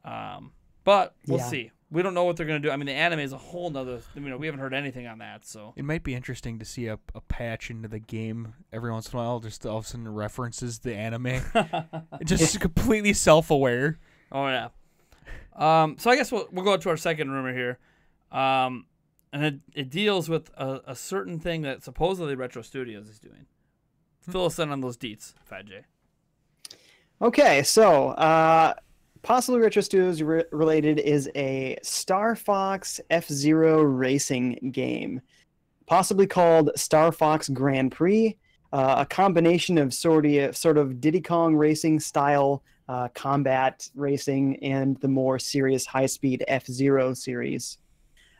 But we'll see. We don't know what they're going to do. I mean, the anime is a whole nother, we haven't heard anything on that. So It might be interesting to see a patch into the game every once in a while, just all of a sudden references the anime. Just completely self-aware. Oh, yeah. So I guess we'll go to our second rumor here. And it deals with a certain thing that supposedly Retro Studios is doing. Fill us in on those deets, Fat J. Okay, so possibly Retro Studios related is a Star Fox F-Zero racing game, possibly called Star Fox Grand Prix, a combination of sort of Diddy Kong racing style combat racing and the more serious high-speed F-Zero series.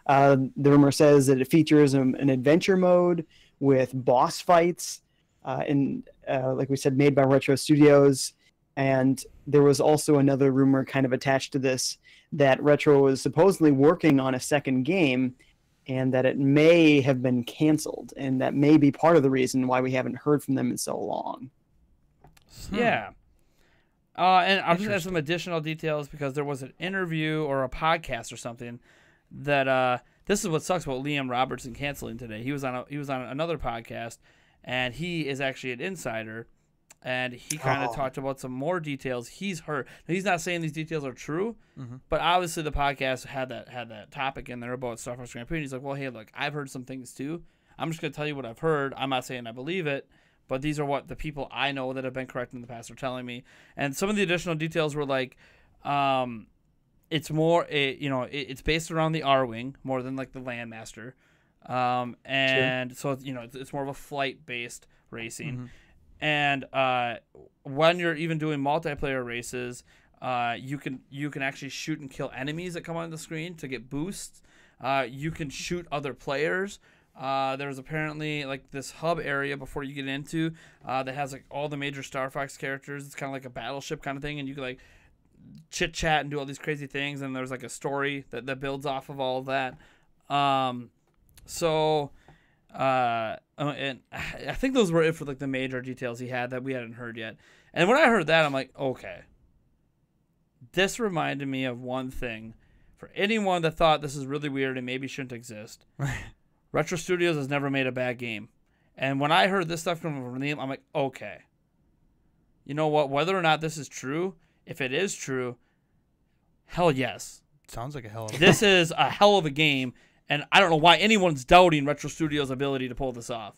The rumor says that it features an adventure mode with boss fights, and like we said, made by Retro Studios. And there was also another rumor kind of attached to this that Retro was supposedly working on a second game and that it may have been canceled. And that may be part of the reason why we haven't heard from them in so long. Yeah. And I'll just add some additional details because there was an interview or a podcast or something that this is what sucks about Liam Robertson canceling today. He was on another podcast, and he is actually an insider. And he kind of talked about some more details he's heard. Now, he's not saying these details are true, but obviously the podcast had that topic in there about Star Fox Grand Prix. And he's like, well, hey, look, I've heard some things too. I'm just going to tell you what I've heard. I'm not saying I believe it, but these are what the people I know that have been correct in the past are telling me. And some of the additional details were like, it's more, it's based around the R-Wing more than like the Landmaster. And so, it's more of a flight-based racing. And when you're even doing multiplayer races, you can actually shoot and kill enemies that come on the screen to get boosts. You can shoot other players. There's apparently like this hub area before you get into that has like all the major Star Fox characters. It's kind of like a battleship kind of thing, and you can like chit chat and do all these crazy things. And there's like a story that builds off of all of that. And I think those were it for like the major details he had that we hadn't heard yet. And when I heard that, I'm like, okay, this reminded me of one thing. For anyone that thought this is really weird and maybe shouldn't exist, Retro Studios has never made a bad game. And when I heard this stuff coming from them, I'm like, okay. You know what? Whether or not this is true, if it is true, hell yes. Sounds like a hell of a This is a hell of a game, and I don't know why anyone's doubting Retro Studios' ability to pull this off.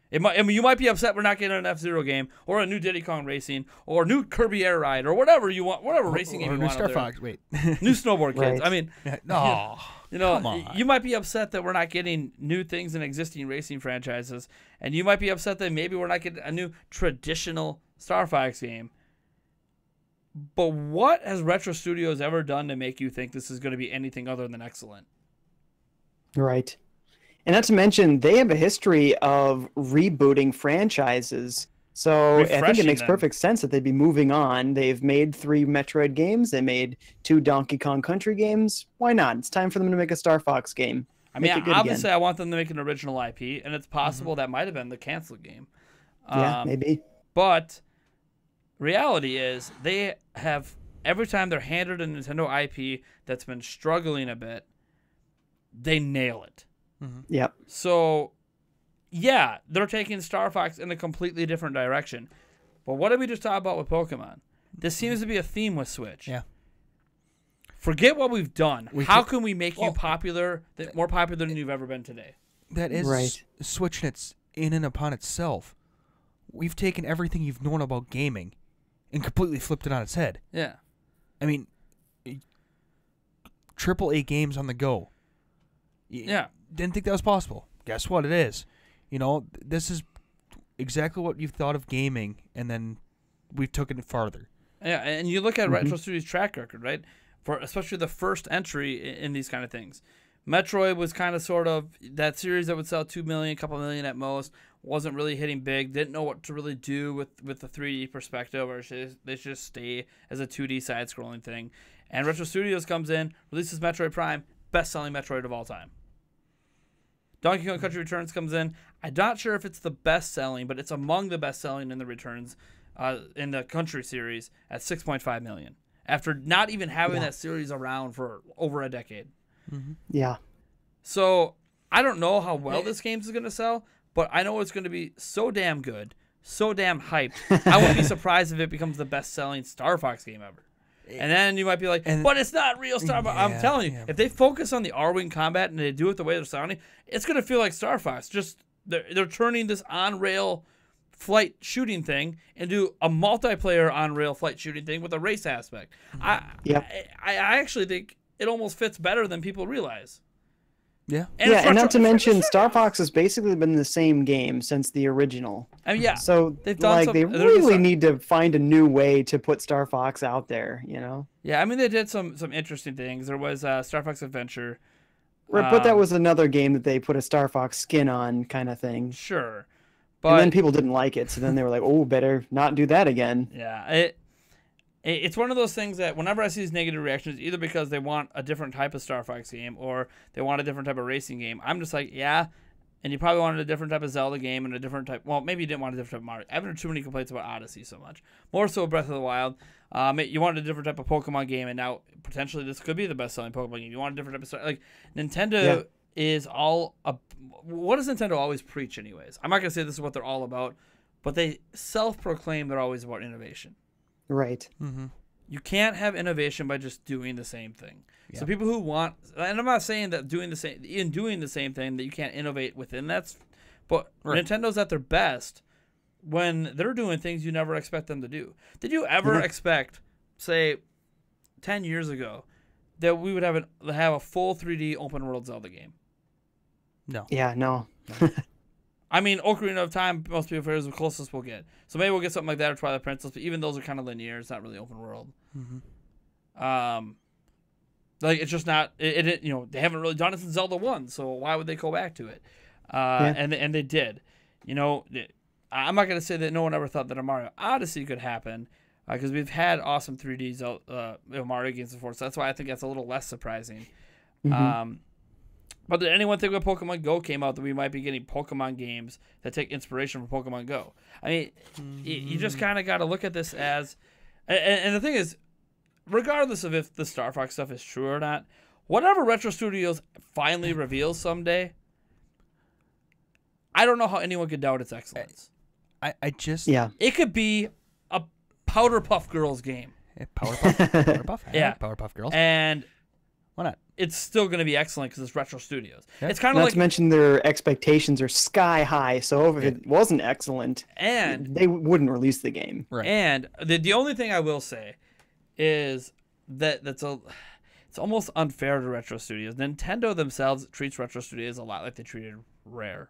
You might be upset we're not getting an F-Zero game, or a new Diddy Kong Racing, or a new Kirby Air Ride, or whatever you want, whatever racing game you want. Star Fox, wait. New Snowboard Kids. Right. I mean, No, come on. you might be upset that we're not getting new things in existing racing franchises, and you might be upset that maybe we're not getting a new traditional Star Fox game. But what has Retro Studios ever done to make you think this is going to be anything other than excellent? Right. And not to mention, they have a history of rebooting franchises. So I think it Refreshing makes them. perfect sense that they'd be moving on. They've made 3 Metroid games. They made 2 Donkey Kong Country games. Why not? It's time for them to make a Star Fox game. I mean, Make it good obviously, again. I want them to make an original IP, and it's possible that might have been the canceled game. Yeah, maybe. But reality is, they have, every time they're handed a Nintendo IP that's been struggling a bit, they nail it. Yep. So, yeah, they're taking Star Fox in a completely different direction. But what did we just talk about with Pokemon? This seems to be a theme with Switch. Yeah. Forget what we've done. We How can- can we make you popular, more popular than you've ever been today? That is Right. Switch in and upon itself. We've taken everything you've known about gaming and completely flipped it on its head. Yeah. I mean, AAA games on the go. Yeah. Didn't think that was possible. Guess what? It is. You know, this is exactly what you've thought of gaming, and then we've taken it farther. Yeah, and you look at Retro Studios' track record, right? For especially the first entry in these kind of things. Metroid was kind of sort of that series that would sell 2 million, couple million at most, wasn't really hitting big, didn't know what to really do with the 3D perspective, or they should just stay as a 2D side-scrolling thing. And Retro Studios comes in, releases Metroid Prime, best-selling Metroid of all time. Donkey Kong Country Returns comes in. I'm not sure if it's the best-selling, but it's among the best-selling in the Returns in the Country series at 6.5 million. After not even having that series around for over a decade. Yeah. So I don't know how well this game is going to sell, but I know it's going to be so damn good, so damn hyped. I wouldn't be surprised if it becomes the best-selling Star Fox game ever. And then you might be like, but it's not real Star Fox. I'm telling you, if they focus on the R-Wing combat and they do it the way they're sounding, it's going to feel like Star Fox. Just they're turning this on-rail flight shooting thing into a multiplayer on-rail flight shooting thing with a race aspect. I actually think it almost fits better than people realize. Yeah. And yeah, it's and not retro- to mention, Star Fox has basically been the same game since the original. I mean, yeah. So, They've done they there's really some- need to find a new way to put Star Fox out there, you know? Yeah, I mean, they did some interesting things. There was Star Fox Adventure. Right, but that was another game that they put a Star Fox skin on kind of thing. Sure. And then But, people didn't like it, so then they were like, oh, better not do that again. yeah, it's one of those things that whenever I see these negative reactions, either because they want a different type of Star Fox game or they want a different type of racing game, I'm just like, yeah, and you probably wanted a different type of Zelda game and a different type, well, maybe you didn't want a different type of Mario. I haven't heard too many complaints about Odyssey so much. More so Breath of the Wild. You wanted a different type of Pokemon game, and now potentially this could be the best-selling Pokemon game. You want a different type of Star, like, Nintendo is all, what does Nintendo always preach anyways? I'm not going to say this is what they're all about, but they self-proclaim they're always about innovation. Right. You can't have innovation by just doing the same thing. So people who want, and I'm not saying that doing the same thing that you can't innovate within that, but Nintendo's at their best when they're doing things you never expect them to do. Did you ever expect, say, 10 years ago, that we would have a full 3D open world Zelda game? No. Yeah, no. I mean, Ocarina of Time, most people figure is the closest we'll get. So maybe we'll get something like that or Twilight Princess, but even those are kind of linear. It's not really open world. Like, it's just not, it you know, they haven't really done it since Zelda 1, so why would they go back to it? And they did. You know, I'm not going to say that no one ever thought that a Mario Odyssey could happen, because we've had awesome 3D Zelda, Mario games before, so that's why I think that's a little less surprising. But did anyone think when Pokemon Go came out that we might be getting Pokemon games that take inspiration from Pokemon Go? I mean, you just kind of got to look at this as, and the thing is, regardless of if the Star Fox stuff is true or not, whatever Retro Studios finally reveals someday, I don't know how anyone could doubt its excellence. I just Yeah. It could be a Powderpuff Girls game. Powerpuff, Yeah. Powerpuff Girls. And Why not? it's still going to be excellent because it's Retro Studios. Yeah. It's kind Not of like, to mention their expectations are sky high, so if it wasn't excellent, and they wouldn't release the game. Right. And the only thing I will say is that it's almost unfair to Retro Studios. Nintendo themselves treats Retro Studios a lot like they treated Rare.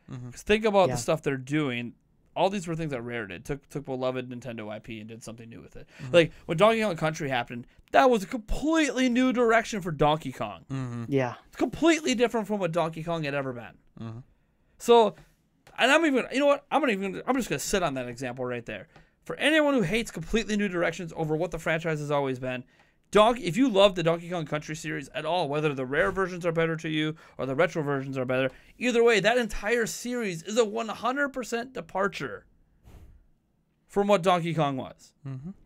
'Cause think about Yeah. the stuff they're doing. All these were things that Rare did. Took beloved Nintendo IP and did something new with it. Like when Donkey Kong Country happened, that was a completely new direction for Donkey Kong. Yeah. It's completely different from what Donkey Kong had ever been. So, and I'm even, you know what? I'm just gonna sit on that example right there. For anyone who hates completely new directions over what the franchise has always been, if you love the Donkey Kong Country series at all, whether the rare versions are better to you or the retro versions are better, either way, that entire series is a 100% departure from what Donkey Kong was.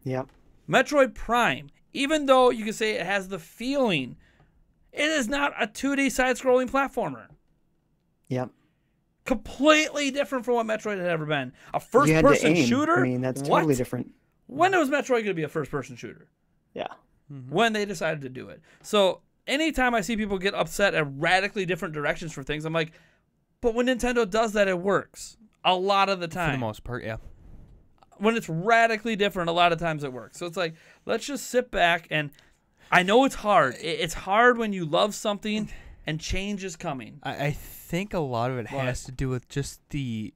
Yep. Metroid Prime, even though you can say it has the feeling, it is not a 2D side-scrolling platformer. Yep. Completely different from what Metroid had ever been. A You had to first-person aim. shooter? I mean, that's What? totally different. When was Metroid going to be a first-person shooter? Yeah. When they decided to do it. So anytime I see people get upset at radically different directions for things, I'm like, but when Nintendo does that, it works. A lot of the For time. the most part, yeah. When it's radically different, a lot of times it works. So it's like, let's just sit back and I know it's hard. It's hard when you love something and change is coming. I think a lot of it What? has to do with just the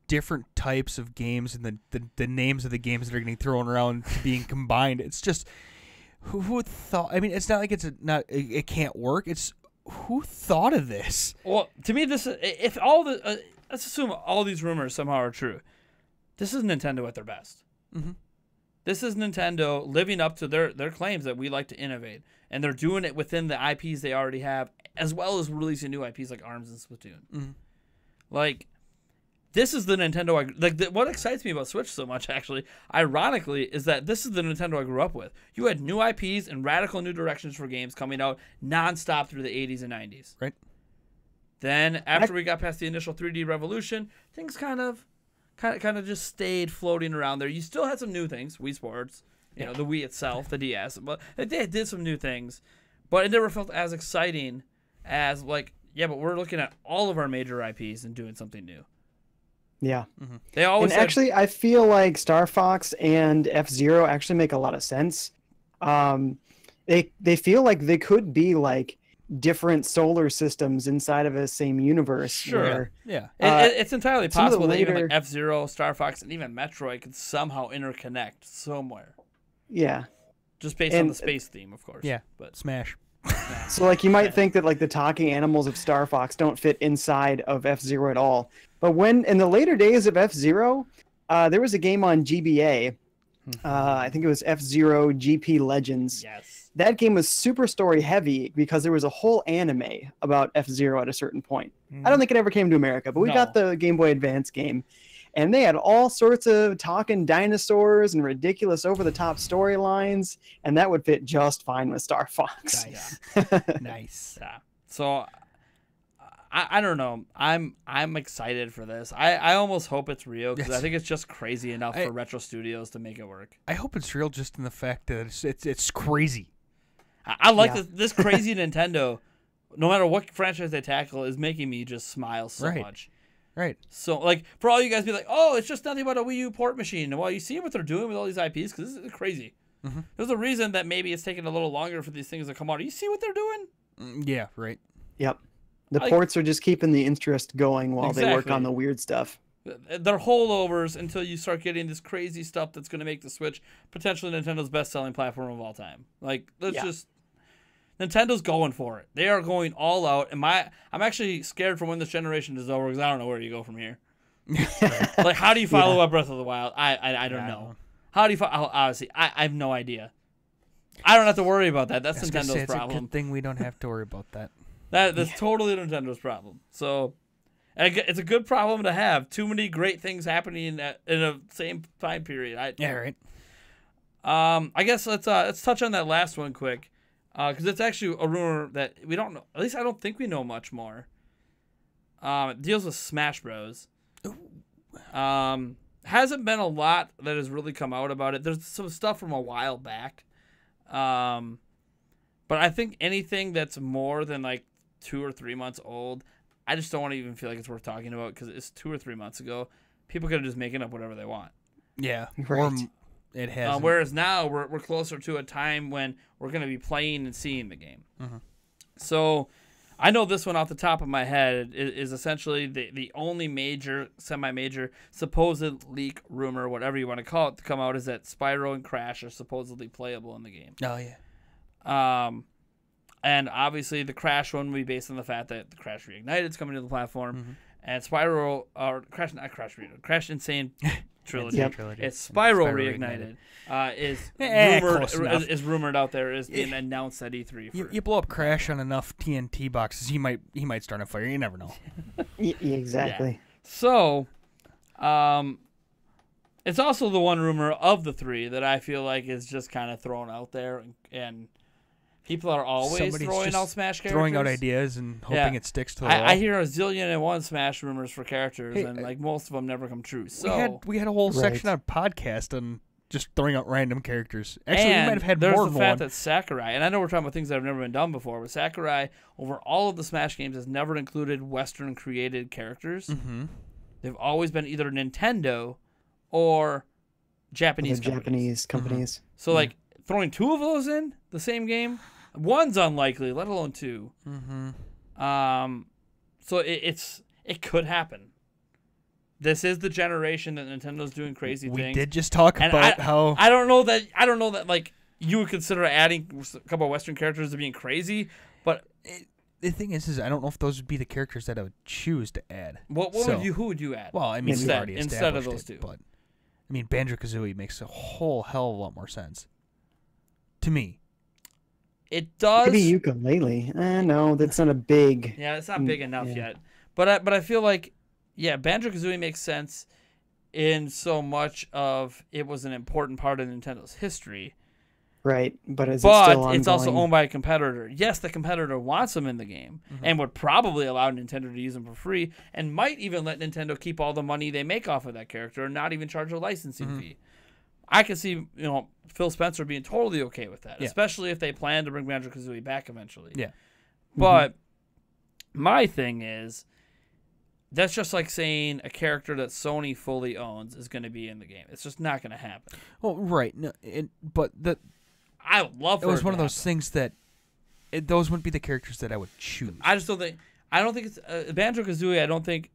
different types of games and the names of the games that are getting thrown around being combined. It's just who thought? I mean, it's not like it can't work. It's who thought of this? Well, to me, this is, if all the let's assume all these rumors somehow are true. This is Nintendo at their best. This is Nintendo living up to their claims that we like to innovate, and they're doing it within the IPs they already have, as well as releasing new IPs like ARMS and Splatoon. Like, this is the Nintendo what excites me about Switch so much, actually, ironically, is that this is the Nintendo I grew up with. You had new IPs and radical new directions for games coming out nonstop through the 80s and 90s. Right. Then after we got past the initial 3D revolution, things kind of just stayed floating around there. You still had some new things, Wii Sports, you know, the Wii itself, the DS, but they did some new things, but it never felt as exciting as like, yeah, but we're looking at all of our major IPs and doing something new. Yeah. They always And actually, I feel like Star Fox and F-Zero actually make a lot of sense. They feel like they could be like different solar systems inside of a same universe. Sure. Where, Yeah. It's entirely some of the possible that even like later- F-Zero, Star Fox, and even Metroid could somehow interconnect somewhere, yeah. just based on And- the space theme, of course. Yeah. But Smash. So like you might think that like the talking animals of Star Fox don't fit inside of F-Zero at all. But when in the later days of F-Zero, there was a game on GBA. I think it was F-Zero GP Legends. yes, That game was super story heavy because there was a whole anime about F-Zero at a certain point. I don't think it ever came to America, but we got the Game Boy Advance game. And they had all sorts of talking dinosaurs and ridiculous over-the-top storylines, and that would fit just fine with Star Fox. Nice. Nice. yeah. So I don't know. I'm excited for this. I almost hope it's real because I Yes. think it's just crazy enough I- for Retro Studios to make it work. I hope it's real just in the fact that it's crazy. I like Yeah. this crazy Nintendo. No matter what franchise they tackle, is making me just smile so Right. much. Right. So, like, for all you guys be like, oh, it's just nothing but a Wii U port machine. Well, you see what they're doing with all these IPs? Because this is crazy. There's a reason that maybe it's taking a little longer for these things to come out. You see what they're doing? Yeah. Right. Yep. The Like- ports are just keeping the interest going while they work Exactly. on the weird stuff. They're holdovers until you start getting this crazy stuff that's going to make the Switch potentially Nintendo's best-selling platform of all time. Like, let's Yeah. just... Nintendo's going for it. They are going all out. And I'm actually scared for when this generation is over because I don't know where you go from here. Like, how do you follow up Breath of the Wild? I don't know. How do you follow... Honestly, I have no idea. I don't have to worry about that. That's I was gonna say, Nintendo's it's a problem. good thing we don't have to worry about that. That's totally Nintendo's problem. So, and it's a good problem to have. Too many great things happening in a same time period. Yeah. Right. I guess let's touch on that last one quick, because it's actually a rumor that we don't know. At least I don't think we know much more. It deals with Smash Bros. Hasn't been a lot that has really come out about it. There's some stuff from a while back, but I think anything that's more than like 2 or 3 months old, I just don't want to even feel like it's worth talking about because it's 2 or 3 months ago. People could have just making up whatever they want. Yeah, Right. or it has. Whereas now we're closer to a time when we're going to be playing and seeing the game. Mhm. So I know this one off the top of my head is essentially the only major, semi-major, supposed leak, rumor, whatever you want to call it, to come out is that Spyro and Crash are supposedly playable in the game. Oh yeah. And obviously the Crash one will be based on the fact that the Crash Reignited is coming to the platform, and Spyro or Crash Insane Trilogy. Yep. It's Spyro Spyro Reignited. Close enough. Is rumored out there is being announced at E3. You blow up Crash on enough TNT boxes, he might start a fire. You never know. Exactly. So, it's also the one rumor of the 3 that I feel like is just kind of thrown out there, and people are always Somebody's throwing just out Smash characters. Throwing out ideas and hoping it sticks to the wall. I hear a zillion and one Smash rumors for characters, Hey, and like most of them never come true. So we had a whole Right. section on podcast on just throwing out random characters. Actually, we and might have had there's more the than fact one. that Sakurai, and I know we're talking about things that have never been done before, but Sakurai, over all of the Smash games, has never included Western created characters. Mm-hmm. They've always been either Nintendo or Japanese The companies. Japanese companies. So like throwing 2 of those in the same game, one's unlikely, let alone 2. Mm-hmm. So it could happen. This is the generation that Nintendo's doing crazy We things. did just talk And about how I don't know that like you would consider adding a couple of Western characters to being crazy, but the thing is I don't know if those would be the characters that I would choose to add. who would you add? Well, I mean, we've Instead- already instead of established those it, two. but I mean, Banjo-Kazooie makes a whole hell of a lot more sense to me. It does. Maybe ukulele. No, that's not a big. Yeah, it's not big enough yeah. yet. But I feel like, yeah, Banjo-Kazooie makes sense in so much of it was an important part of Nintendo's history. Right, but is it But still it's also ongoing? owned by a competitor. Yes, the competitor wants them in the game and would probably allow Nintendo to use them for free and might even let Nintendo keep all the money they make off of that character and not even charge a licensing fee. I can see, Phil Spencer being totally okay with that, Yeah. especially if they plan to bring Banjo-Kazooie back eventually. Yeah. But my thing is, that's just like saying a character that Sony fully owns is going to be in the game. It's just not going to happen. Well, right. No, but I would love for it was to one of those happen. things that those wouldn't be the characters that I would choose. I just don't think. I don't think it's Banjo-Kazooie. I don't think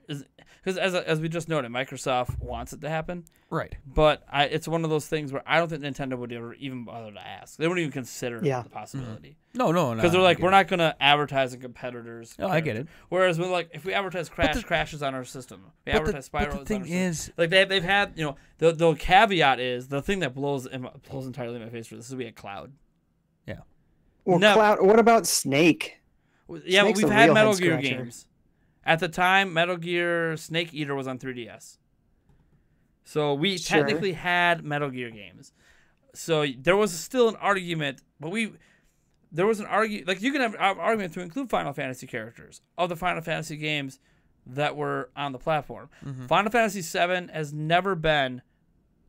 is because as we just noted, Microsoft wants it to happen. Right. But it's one of those things where I don't think Nintendo would ever even bother to ask. They wouldn't even consider Yeah. the possibility. No. Because they're like, we're not going to advertise a competitor's. No, I get it. Whereas we're like, if we advertise Crash, Crash is on our system. We advertise Spyro. But the it's thing on our system. is, Like they've had, the caveat is the thing that blows entirely in my face for this is we had Cloud. yeah. Or No. Cloud. What about Snake? Yeah, but Snake's we've a had real Metal head Gear scratcher. games. At the time, Metal Gear Snake Eater was on 3DS. So we Sure. technically had Metal Gear games. So there was still an argument, but there was an argument, like you can have an argument to include Final Fantasy characters of the Final Fantasy games that were on the platform. Final Fantasy VII has never been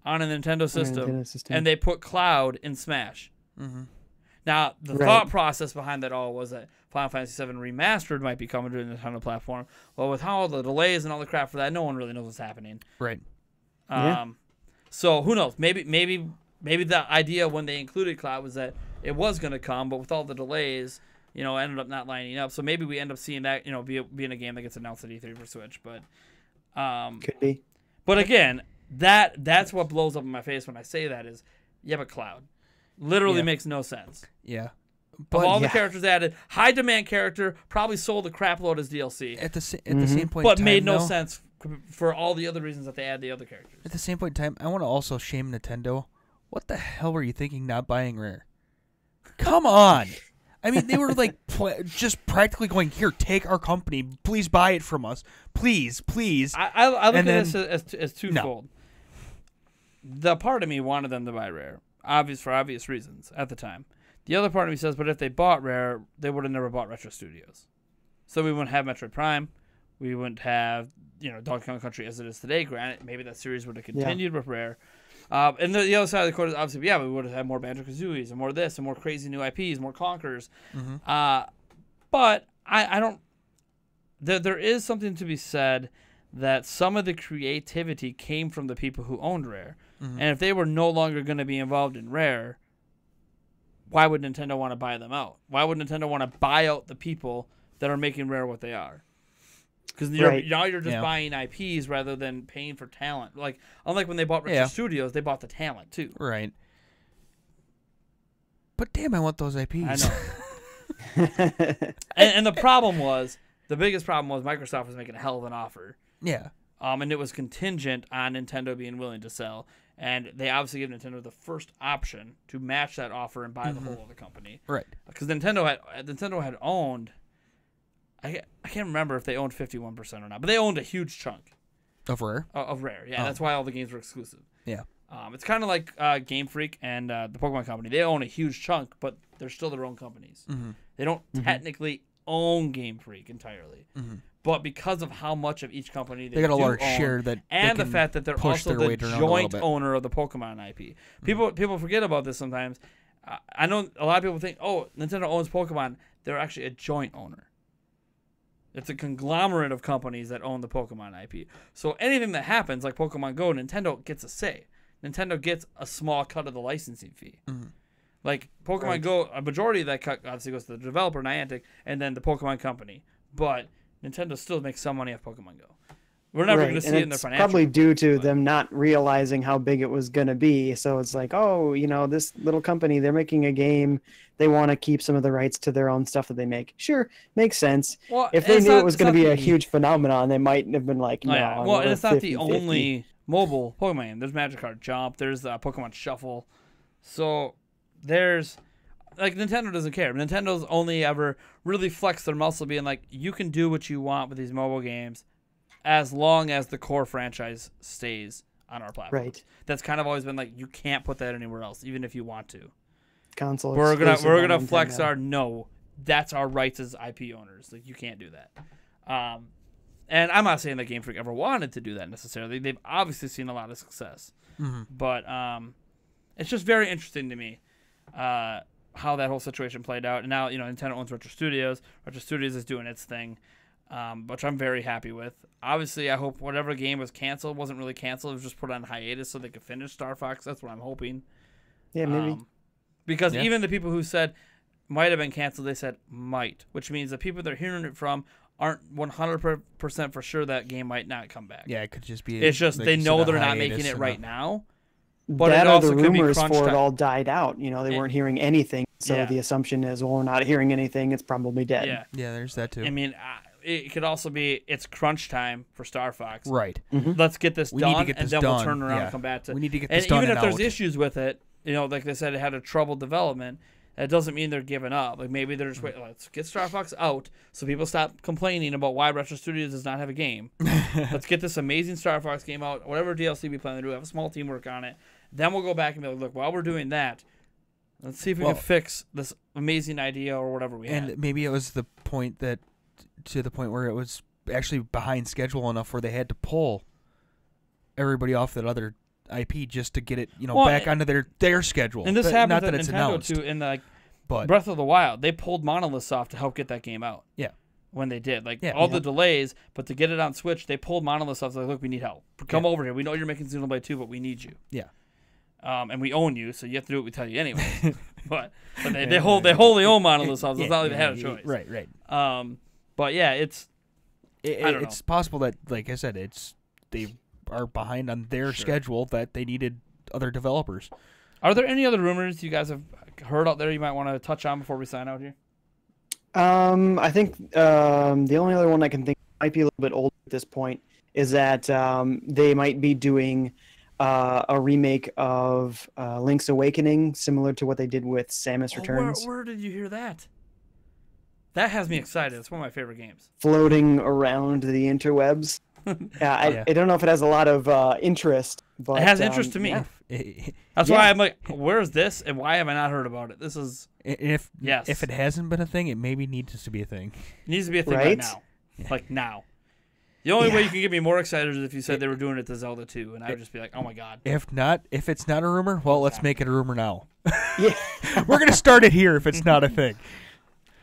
on a Nintendo system, Nintendo system. and they put Cloud in Smash. Now, the Right. thought process behind that all was that Final Fantasy VII Remastered might be coming to the Nintendo platform. Well, with all the delays and all the crap for that, no one really knows what's happening. Right. Yeah. So who knows? Maybe the idea when they included Cloud was that it was going to come, but with all the delays, ended up not lining up. So maybe we end up seeing that, being a game that gets announced at E3 for Switch. But, Could be. but again, that's what blows up in my face when I say that is, but Cloud literally Yeah. makes no sense. Yeah. Of all the yeah. characters added, high demand character probably sold a crap load as DLC, At the same point, but in time, made no though, sense for all the other reasons that they add the other characters. At the same point in time, I want to also shame Nintendo. What the hell were you thinking not buying Rare? Come on. I mean, they were like just practically going, here, take our company. Please buy it from us. Please, please. I look And at then- this as twofold. the part of me wanted them to buy Rare, for obvious reasons at the time. The other part of me says, but if they bought Rare, they would have never bought Retro Studios. So we wouldn't have Metroid Prime. We wouldn't have, Donkey Kong Country as it is today. Granted, maybe that series would have continued with Rare. And the other side of the coin is obviously, we would have had more Banjo-Kazooies and more this and more crazy new IPs, more Conquerors. But I don't... There is something to be said that some of the creativity came from the people who owned Rare. And if they were no longer going to be involved in Rare, why would Nintendo want to buy them out? Why would Nintendo want to buy out the people that are making Rare what they are? Because now you're just buying IPs rather than paying for talent. Like, unlike when they bought Retro Studios, they bought the talent too. Right. But damn, I want those IPs. I know. and the biggest problem was Microsoft was making a hell of an offer. Yeah. And it was contingent on Nintendo being willing to sell. And they obviously gave Nintendo the first option to match that offer and buy the whole of the company. Right. Because Nintendo had owned... I can't remember if they owned 51% or not, but they owned a huge chunk of Rare. Of Rare, yeah. That's why all the games were exclusive. Yeah. It's kind of like Game Freak and the Pokemon Company. They own a huge chunk, but they're still their own companies. They don't technically own Game Freak entirely, but because of how much of each company they got a large own, share that, and the fact that they're also the joint owner of the Pokemon IP. People forget about this sometimes. I know a lot of people think, oh, Nintendo owns Pokemon. They're actually a joint owner. It's a conglomerate of companies that own the Pokemon IP. So anything that happens, like Pokemon Go, Nintendo gets a say. Nintendo gets a small cut of the licensing fee. Like Pokemon Go, a majority of that cut obviously goes to the developer, Niantic, and then the Pokemon Company. But Nintendo still makes some money off Pokemon Go. We're never going to see it in their financials. Probably due to them not realizing how big it was going to be. So it's like, oh, this little company, they're making a game. They want to keep some of the rights to their own stuff that they make. Sure, makes sense. Well, if they knew it was going to be a huge phenomenon, they might have been like, no. Yeah. Well, and it's not the only mobile Pokemon. There's Magikarp Jump. There's Pokemon Shuffle. So there's... Like, Nintendo doesn't care. Nintendo's only ever really flexed their muscle being like, you can do what you want with these mobile games as long as the core franchise stays on our platform. Right. That's kind of always been like, you can't put that anywhere else, even if you want to. Console. We're gonna flex that's our rights as IP owners. Like, you can't do that. And I'm not saying that Game Freak ever wanted to do that necessarily. They've obviously seen a lot of success. But it's just very interesting to me how that whole situation played out. And now, Nintendo owns Retro Studios. Retro Studios is doing its thing, which I'm very happy with. Obviously, I hope whatever game was canceled wasn't really canceled. It was just put on hiatus so they could finish Star Fox. That's what I'm hoping. Yeah, maybe. Because even the people who said might have been canceled, they said might, which means the people they're hearing it from aren't 100% for sure that game might not come back. Yeah, it could just be... It's just they know they're not making it right now. But that it or also the could be rumors crunch for time. it all died out. They weren't hearing anything. So the assumption is, well, we're not hearing anything. It's probably dead. Yeah, there's that too. I mean, it could also be it's crunch time for Star Fox. Right. Let's get this done, and then we'll turn around and come back to it. We need to get this done. And even if there's issues with it, like they said, it had a troubled development. That doesn't mean they're giving up. Like, maybe they're just waiting. Let's get Star Fox out so people stop complaining about why Retro Studios does not have a game. Let's get this amazing Star Fox game out. Whatever DLC we plan to do, have a small team work on it. Then we'll go back and be like, look, while we're doing that, let's see if we can fix this amazing idea or whatever we had. And maybe it was to the point where it was actually behind schedule enough where they had to pull everybody off that other IP just to get it, back onto their schedule. And this happened not at that it's Nintendo announced. too in But Breath of the Wild. They pulled Monolith Soft to help get that game out. Yeah. When they did. The delays, but to get it on Switch, they pulled Monolith Soft. Like, look, we need help. Come over here. We know you're making Xenoblade 2, but we need you. Yeah. And we own you, so you have to do what we tell you anyway. but they wholly own Monolith Soft. So it's not like they had a choice. Right. But yeah, it's possible that, like I said, they are behind on their schedule that they needed other developers. Are there any other rumors you guys have heard out there you might want to touch on before we sign out here? I think the only other one I can think might be a little bit old at this point is that they might be doing a remake of Link's Awakening, similar to what they did with Samus Returns. Where did you hear that? That has me excited. It's one of my favorite games. Floating around the interwebs. Yeah, I don't know if it has a lot of interest, but It has interest to me. yeah. That's Yeah. why I'm like, where's this, and why have I not heard about it? This is If Yes. if it hasn't been a thing, it maybe needs to be a thing. it needs to be a thing right Right? now, like now. The only way Yeah. you can get me more excited is if you said they were doing it to Zelda 2, and I would just be like, oh my god. If it's not a rumor, well, let's make it a rumor now. Yeah. We're gonna start it here if it's not a thing.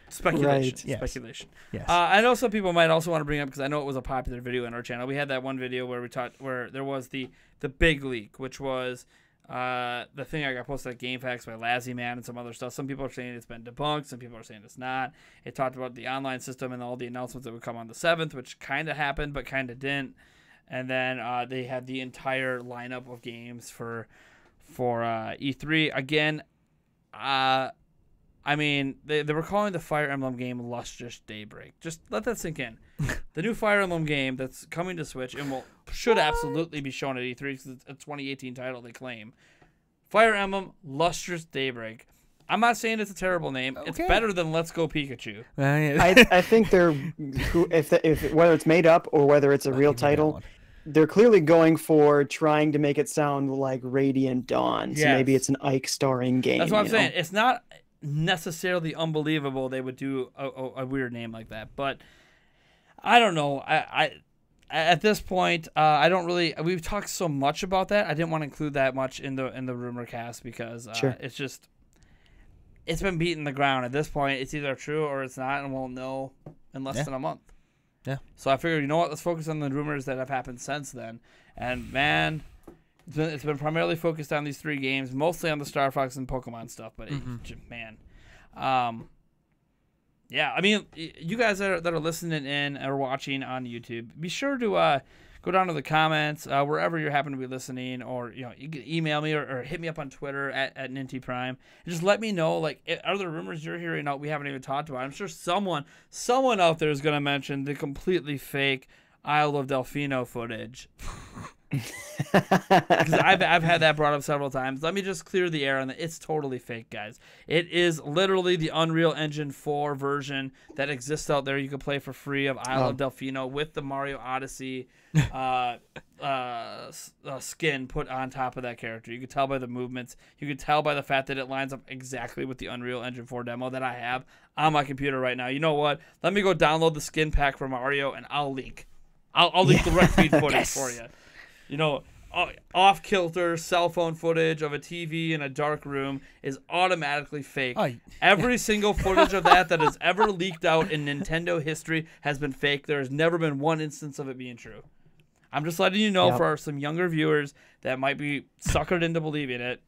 Speculation. Right. Yes. Speculation. Yes. I know some people might also want to bring up, because I know it was a popular video on our channel. We had that one video where where there was the big leak, which was the thing I got posted at GameFAQs by Lazzy Man and some other stuff. Some people are saying it's been debunked. Some people are saying it's not. It talked about the online system and all the announcements that would come on the 7th, which kind of happened but kind of didn't. And then they had the entire lineup of games for E3. Again, I mean, they were calling the Fire Emblem game Lustrous Daybreak. Just let that sink in. The new Fire Emblem game that's coming to Switch and should absolutely be shown at E3 because it's a 2018 title they claim. Fire Emblem Lustrous Daybreak. I'm not saying it's a terrible name. It's Okay. better than Let's Go Pikachu. I think they're if whether it's made up or whether it's a real title, they're clearly going for trying to make it sound like Radiant Dawn. So maybe Yes. it's an Ike starring game. That's what I'm you know? saying. It's not necessarily unbelievable they would do a weird name like that, but I don't know. I at this point, I don't really. We've talked so much about that. I didn't want to include that much in the rumor cast because Sure. it's been beating the ground. At this point, it's either true or it's not, and we'll know in less than a month. Yeah. So I figured, you know what? Let's focus on the rumors that have happened since then. And man, it's been primarily focused on these 3 games, mostly on the Star Fox and Pokemon stuff. But man, yeah. I mean, you guys that are listening in or watching on YouTube, be sure to go down to the comments wherever you happen to be listening, or you can email me or hit me up on Twitter at Ninty Prime, and just let me know, like, are there rumors you're hearing out we haven't even talked about? I'm sure someone out there is going to mention the completely fake Isle of Delfino footage. Because I've had that brought up several times. Let me just clear the air on that. It's totally fake, guys. It is literally the Unreal Engine 4 version that exists out there. You can play for free of Isle of Delfino with the Mario Odyssey skin put on top of that character. You can tell by the movements. You can tell by the fact that it lines up exactly with the Unreal Engine 4 demo that I have on my computer right now. You know what? Let me go download the skin pack for Mario, and I'll leak. I'll leak the rec feed footage for you. You know, off-kilter cell phone footage of a TV in a dark room is automatically fake. Every single footage of that has ever leaked out in Nintendo history has been fake. There has never been one instance of it being true. I'm just letting you know for some younger viewers that might be suckered into believing it.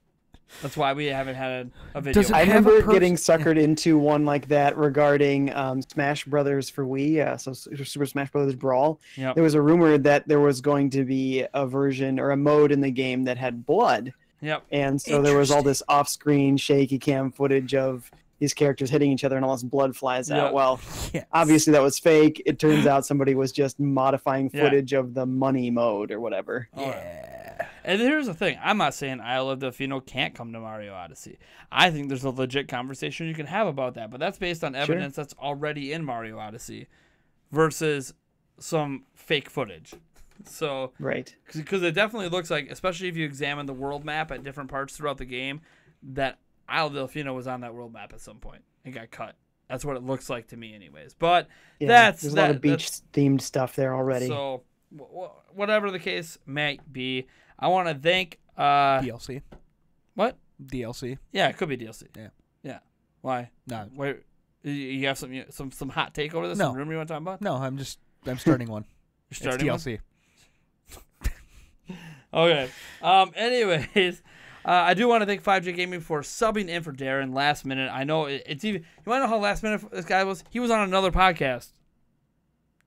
That's why we haven't had a video. I remember getting suckered into one like that regarding Smash Brothers for Wii, so Super Smash Brothers Brawl. Yep. There was a rumor that there was going to be a version or a mode in the game that had blood. Yep. And so there was all this off-screen shaky cam footage of these characters hitting each other and all this blood flies out. Well, obviously that was fake. It turns out somebody was just modifying footage of the money mode or whatever. And here's the thing. I'm not saying Isle of Delfino can't come to Mario Odyssey. I think there's a legit conversation you can have about that, but that's based on evidence that's already in Mario Odyssey versus some fake footage. So, because it definitely looks like, especially if you examine the world map at different parts throughout the game, that Isle of Delfino was on that world map at some point and got cut. That's what it looks like to me anyways. But there's a lot of beach-themed stuff there already. So, whatever the case might be, I want to thank DLC. What? DLC. Yeah, it could be DLC. Yeah. Why? No. Where you have some hot take over this? No. Some rumor you want to talk about? No, I'm starting one. You're starting it's DLC. Okay. Anyways, I do want to thank 5J Gaming for subbing in for Darren last minute. I know it's even. You want to know how last minute this guy was? He was on another podcast,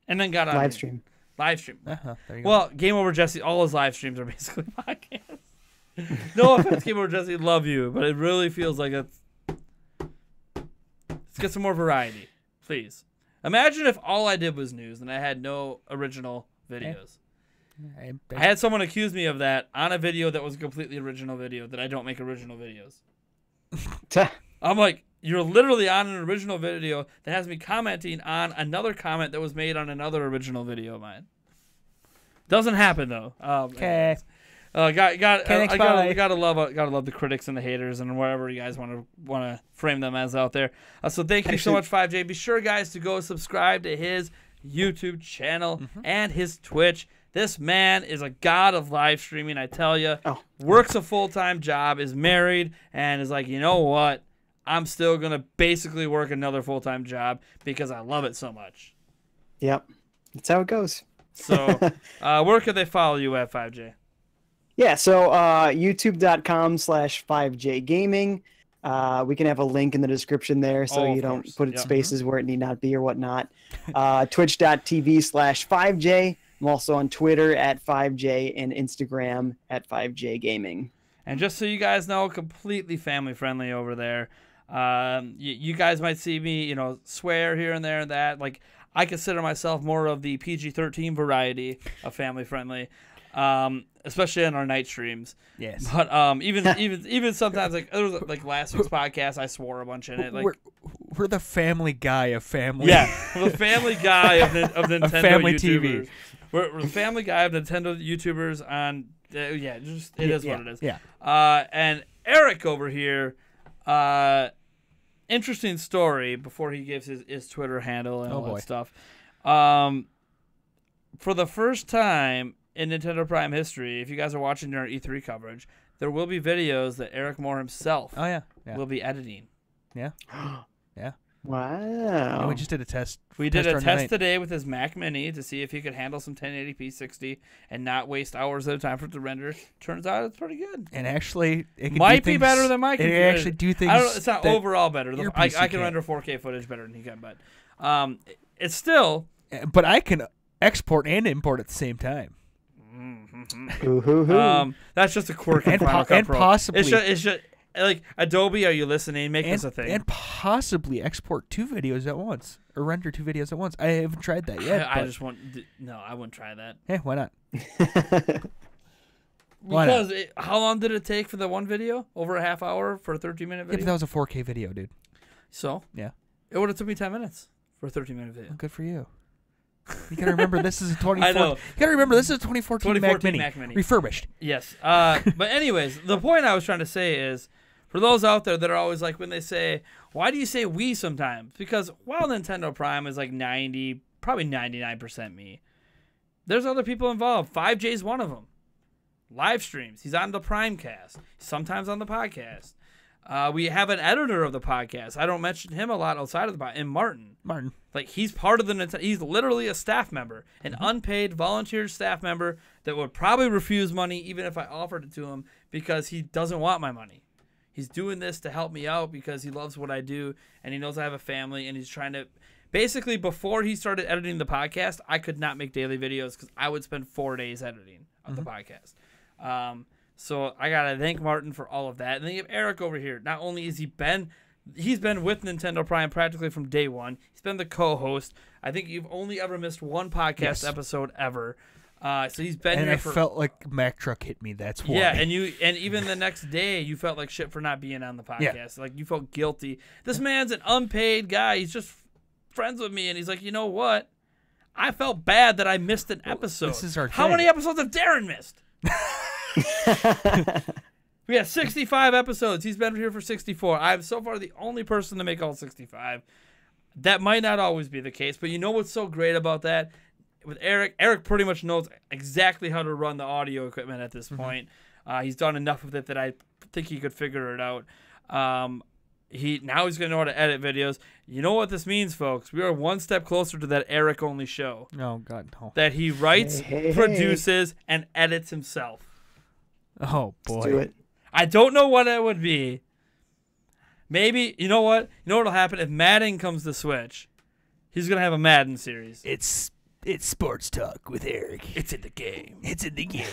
and then got on live stream. Live stream. There you go. Well, Game Over Jesse, all his live streams are basically podcasts. No offense, Game Over Jesse, love you, but it really feels like let's get some more variety, please. Imagine if all I did was news and I had no original videos. I had someone accuse me of that on a video that was a completely original video, that I don't make original videos. I'm like, you're literally on an original video that has me commenting on another comment that was made on another original video of mine. Doesn't happen though. Okay. I Spy. gotta love the critics and the haters and whatever you guys want to frame them as out there. So thank you so much, 5J. Be sure, guys, to go subscribe to his YouTube channel and his Twitch. This man is a god of live streaming, I tell you. Works a full-time job, is married, and is like, you know what? I'm still gonna basically work another full-time job because I love it so much. Yep, that's how it goes. So, where could they follow you at, 5J? Yeah, so youtube.com/5jgaming. We can have a link in the description there so you don't put it spaces where it need not be or whatnot. Twitch.tv/5j. I'm also on Twitter at 5j and Instagram at 5jgaming. And just so you guys know, completely family friendly over there. You guys might see me, swear here and there and that. Like, I consider myself more of the PG-13 variety of family friendly. Especially in our night streams. Yes. But even sometimes, like it was like last week's podcast, I swore a bunch in it. Like we're the family guy of family. Yeah, we're the family guy of Nintendo family YouTubers. TV. We're the family guy of Nintendo YouTubers on. It is what it is. Yeah. And Eric over here, interesting story. Before he gives his Twitter handle and all that stuff. For the first time in Nintendo Prime history, if you guys are watching during E3 coverage, there will be videos that Eric Moore himself will be editing. Yeah. Yeah. Wow. And we just did a test. We did a test today with his Mac Mini to see if he could handle some 1080p 60 and not waste hours at a time for it to render. Turns out it's pretty good. And actually, it might be better than my computer. It actually do things. It's not overall better. I can render 4K footage better than he can, but it's still. But I can export and import at the same time. That's just a quirk in Final Cut Pro. Possibly it's just like Adobe. Are you listening? Make this a thing. And possibly export 2 videos at once or render 2 videos at once. I haven't tried that yet. I wouldn't try that. Hey, why not? Because how long did it take for the one video? Over a half hour for a 13-minute video. Yeah, but that was a 4K video, dude. So yeah, it would have took me 10 minutes for a 13-minute video. Well, good for you. You gotta remember this is a 2014. I know. You gotta remember this is a 2014 Mac Mini, refurbished. Yes. But anyways, the point I was trying to say is, for those out there that are always like, when they say, "Why do you say we sometimes?" Because while Nintendo Prime is like 90, probably 99% me, there's other people involved. 5J's one of them. Live streams. He's on the Primecast. Sometimes on the podcast. We have an editor of the podcast. I don't mention him a lot outside of the podcast. And Martin. Like, he's part of the Nintendo. He's literally a staff member, an unpaid volunteer staff member that would probably refuse money even if I offered it to him because he doesn't want my money. He's doing this to help me out because he loves what I do and he knows I have a family and he's trying to. Basically, before he started editing the podcast, I could not make daily videos because I would spend 4 days editing of the podcast. So I gotta thank Martin for all of that. And then you have Eric over here. Not only is he's been with Nintendo Prime practically from day one. He's been the co-host. I think you've only ever missed one podcast episode ever. So he's been here for. And I felt like Mac Truck hit me. That's why. Yeah, and even the next day you felt like shit for not being on the podcast. Yeah. Like you felt guilty. This man's an unpaid guy. He's just friends with me, and he's like, you know what? I felt bad that I missed an episode. This is our How many episodes have Darren missed? We have 65 episodes. He's been here for 64. I'm so far the only person to make all 65. That might not always be the case, but you know what's so great about that? With Eric pretty much knows exactly how to run the audio equipment at this point. He's done enough of it that I think he could figure it out. He's going to know how to edit videos. You know what this means, folks? We are one step closer to that Eric-only show. Oh, God, no. That he writes, produces, and edits himself. Oh, boy. Let's do it. I don't know what it would be. Maybe, you know what? You know what'll happen? If Madden comes to Switch, he's going to have a Madden series. It's sports talk with Eric. It's in the game. It's in the game.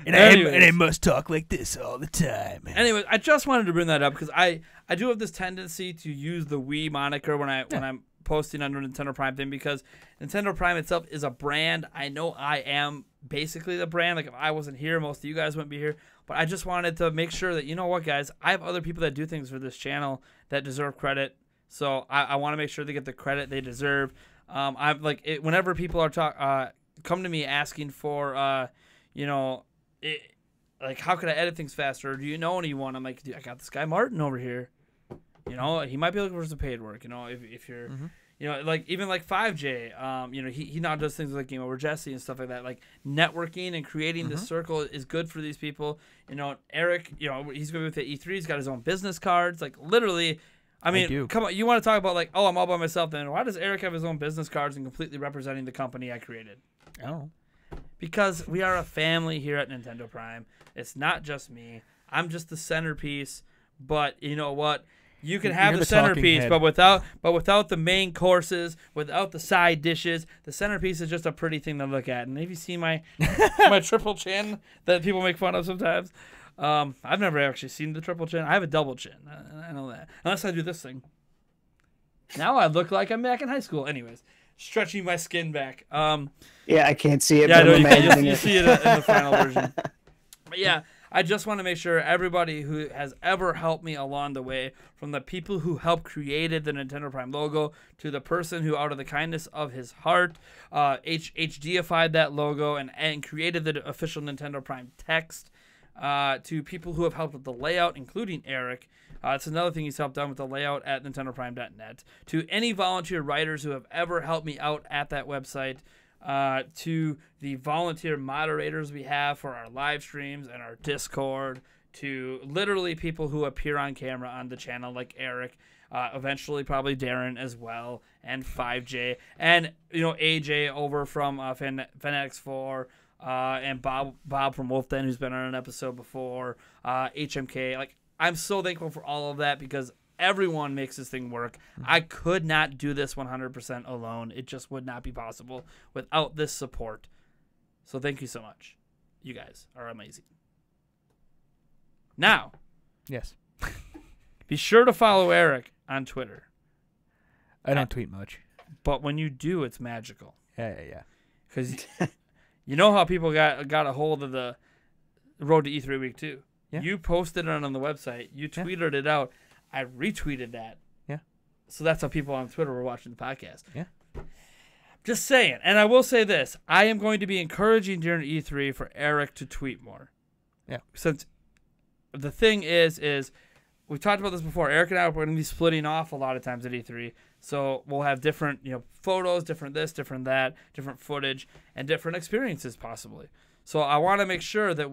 And I must talk like this all the time. Anyway, I just wanted to bring that up because I do have this tendency to use the Wii moniker when I'm posting under Nintendo Prime thing because Nintendo Prime itself is a brand. I know I am basically the brand. Like if I wasn't here, most of you guys wouldn't be here. But I just wanted to make sure that, you know what, guys, I have other people that do things for this channel that deserve credit. So I want to make sure they get the credit they deserve. I'm like whenever people are come to me asking for, like, how could I edit things faster? Or do you know anyone? I'm like, dude, I got this guy Martin over here. You know, he might be looking for some paid work. You know, if you're, like even like 5J, he now does things like Game Over Jesse and stuff like that. Like networking and creating this circle is good for these people. You know, Eric, he's going to be with the E3. He's got his own business cards. Like literally, I mean, come on, you want to talk about like, oh, I'm all by myself. Then why does Eric have his own business cards and completely representing the company I created? Oh, because we are a family here at Nintendo Prime. It's not just me. I'm just the centerpiece. But you know what? You can have the centerpiece, but without the main courses, without the side dishes, the centerpiece is just a pretty thing to look at. And have you seen my my triple chin that people make fun of sometimes? I've never actually seen the triple chin. I have a double chin. I know that. Unless I do this thing. Now I look like I'm back in high school. Anyways, stretching my skin back. Yeah, I can't see it. Yeah, but you see it in the final version. But yeah, I just want to make sure everybody who has ever helped me along the way, from the people who helped created the Nintendo Prime logo to the person who, out of the kindness of his heart, HDified that logo and created the official Nintendo Prime text, to people who have helped with the layout, including Eric. It's another thing he's helped done with the layout at NintendoPrime.net. To any volunteer writers who have ever helped me out at that website, to the volunteer moderators we have for our live streams and our Discord, to literally people who appear on camera on the channel like Eric, eventually probably Darren as well, and 5J, and AJ over from Fanatics 4, and Bob from Wolf Den, who's been on an episode before, HMK. Like, I'm so thankful for all of that because everyone makes this thing work. I could not do this 100% alone. It just would not be possible without this support. So thank you so much. You guys are amazing. Now, yes. Be sure to follow Eric on Twitter. I don't tweet much. But when you do, it's magical. Yeah. Because you know how people got a hold of the Road to E3 Week 2. Yeah. You posted it on the website. You tweeted it out. I retweeted that. Yeah. So that's how people on Twitter were watching the podcast. Yeah. Just saying. And I will say this. I am going to be encouraging during E3 for Eric to tweet more. Yeah. Since the thing is we've talked about this before. Eric and I are going to be splitting off a lot of times at E3. So we'll have different, photos, different this, different that, different footage, and different experiences possibly. So I want to make sure that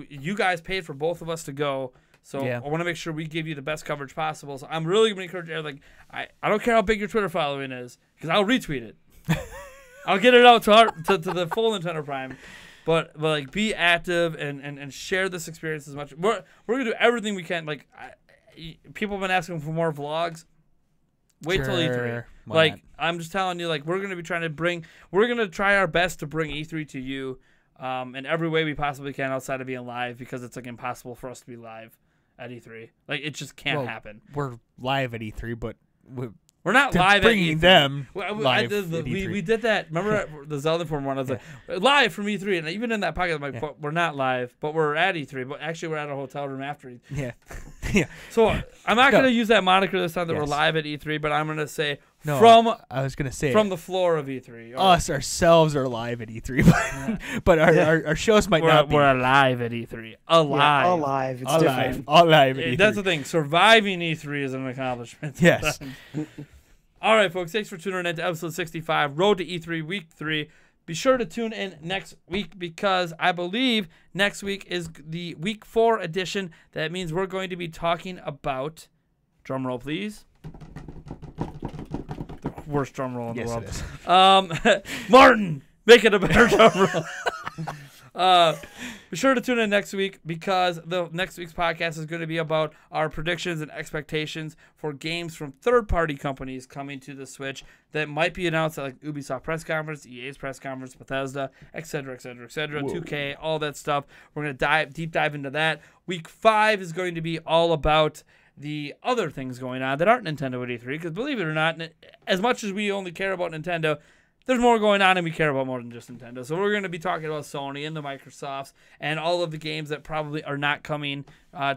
you guys paid for both of us to go. So I want to make sure we give you the best coverage possible. So I'm really going to encourage Eric. Like, I don't care how big your Twitter following is, because I'll retweet it. I'll get it out to the full Nintendo Prime. But like, be active and share this experience as much. We're gonna do everything we can. Like, people have been asking for more vlogs. Wait till E3. Like, not? I'm just telling you, like, we're gonna try our best to bring E3 to you, in every way we possibly can outside of being live, because it's like impossible for us to be live at E3. Like, it just can't happen. We're live at E3, but we're not live bringing at E3. Them live at E3. We did that. Remember the Zelda Forum one? I was like, live from E3. And even in that podcast, I'm like, but we're not live, but we're at E3. But actually, we're at a hotel room after E3. Yeah. Yeah. So I'm not going to use that moniker this time that we're live at E3, but I'm going to say I was going to say from the floor of E3. Us ourselves are live at E3, but our shows might not be. We're alive at E3. Alive. Yeah, alive. It's different. Alive at E3. That's the thing. Surviving E3 is an accomplishment. Yes. All right, folks. Thanks for tuning in to episode 65, Road to E3 Week 3. Be sure to tune in next week, because I believe next week is the Week 4 edition. That means we're going to be talking about, drum roll please, the worst drum roll in the world. It is. Martin, make it a better drum roll. Be sure to tune in next week, because the next week's podcast is going to be about our predictions and expectations for games from third-party companies coming to the Switch that might be announced at like Ubisoft press conference, EA's press conference, Bethesda, etc., 2K, all that stuff. We're going to deep dive into that. Week 5 is going to be all about the other things going on that aren't Nintendo at E3, because believe it or not, as much as we only care about Nintendo, there's more going on and we care about more than just Nintendo. So we're going to be talking about Sony and the Microsofts and all of the games that probably are not coming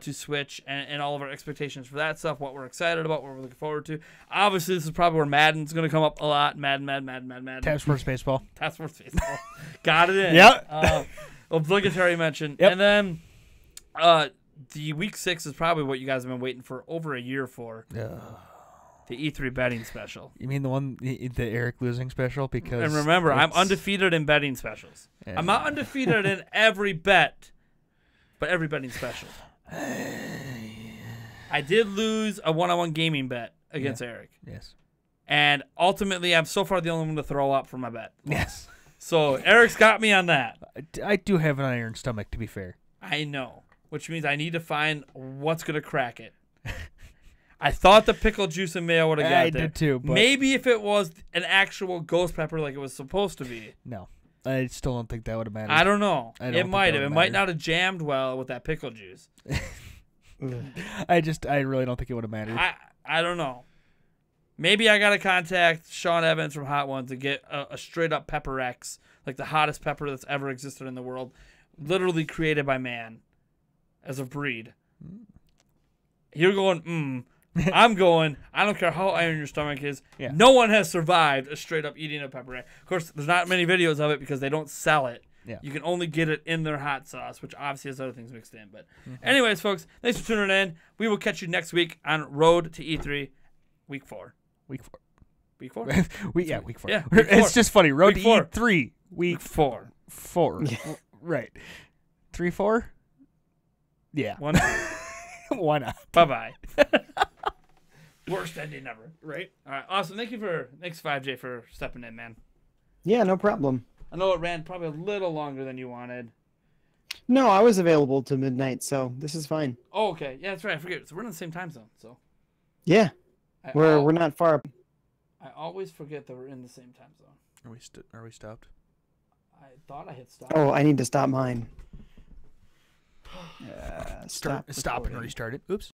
to Switch and all of our expectations for that stuff, what we're excited about, what we're looking forward to. Obviously, this is probably where Madden's going to come up a lot. Madden. Task Force Baseball. Task Force Baseball. Got it in. Yep. Obligatory mention. Yep. And then the Week 6 is probably what you guys have been waiting for over a year for. The E3 betting special. You mean the one, the Eric losing special? Because And remember, I'm undefeated in betting specials. Yeah. I'm not undefeated in every bet, but every betting special. I did lose a one-on-one gaming bet against Eric. Yes. And ultimately, I'm so far the only one to throw up for my bet. Yes. So Eric's got me on that. I do have an iron stomach, to be fair. I know, which means I need to find what's going to crack it. I thought the pickle juice and mayo would have got I there. did too. But Maybe if it was an actual ghost pepper like it was supposed to be. no, I still don't think that would have mattered. I don't know. I don't It think might that have. It would might matter. not have jammed well with that pickle juice. I really don't think it would have mattered. I don't know. Maybe I got to contact Sean Evans from Hot Ones to get a straight up Pepper X, like the hottest pepper that's ever existed in the world, literally created by man as a breed. You're going, I'm going, I don't care how iron your stomach is. Yeah. No one has survived a straight up eating a pepper X. Of course, there's not many videos of it because they don't sell it. Yeah. You can only get it in their hot sauce, which obviously has other things mixed in. But anyways, folks, thanks for tuning in. We will catch you next week on Road to E3, Week 4. Week 4. Week 4? Week 4. Yeah, week 4. It's just funny. Road Week to 4. E3. Week 4. 4. Right. 3, 4? Yeah. One. Why not? Bye-bye. Worst ending ever. Right? All right, awesome. Thanks 5J for stepping in, man. Yeah, no problem. I know it ran probably a little longer than you wanted. No, I was available to midnight, so this is fine. Oh, okay. Yeah, that's right. I forget. So we're in the same time zone. So Yeah, we're not far. I always forget that we're in the same time zone. Are we stopped? I thought I hit stop. Oh, I need to stop mine. Stop and recording. restart it. Oops.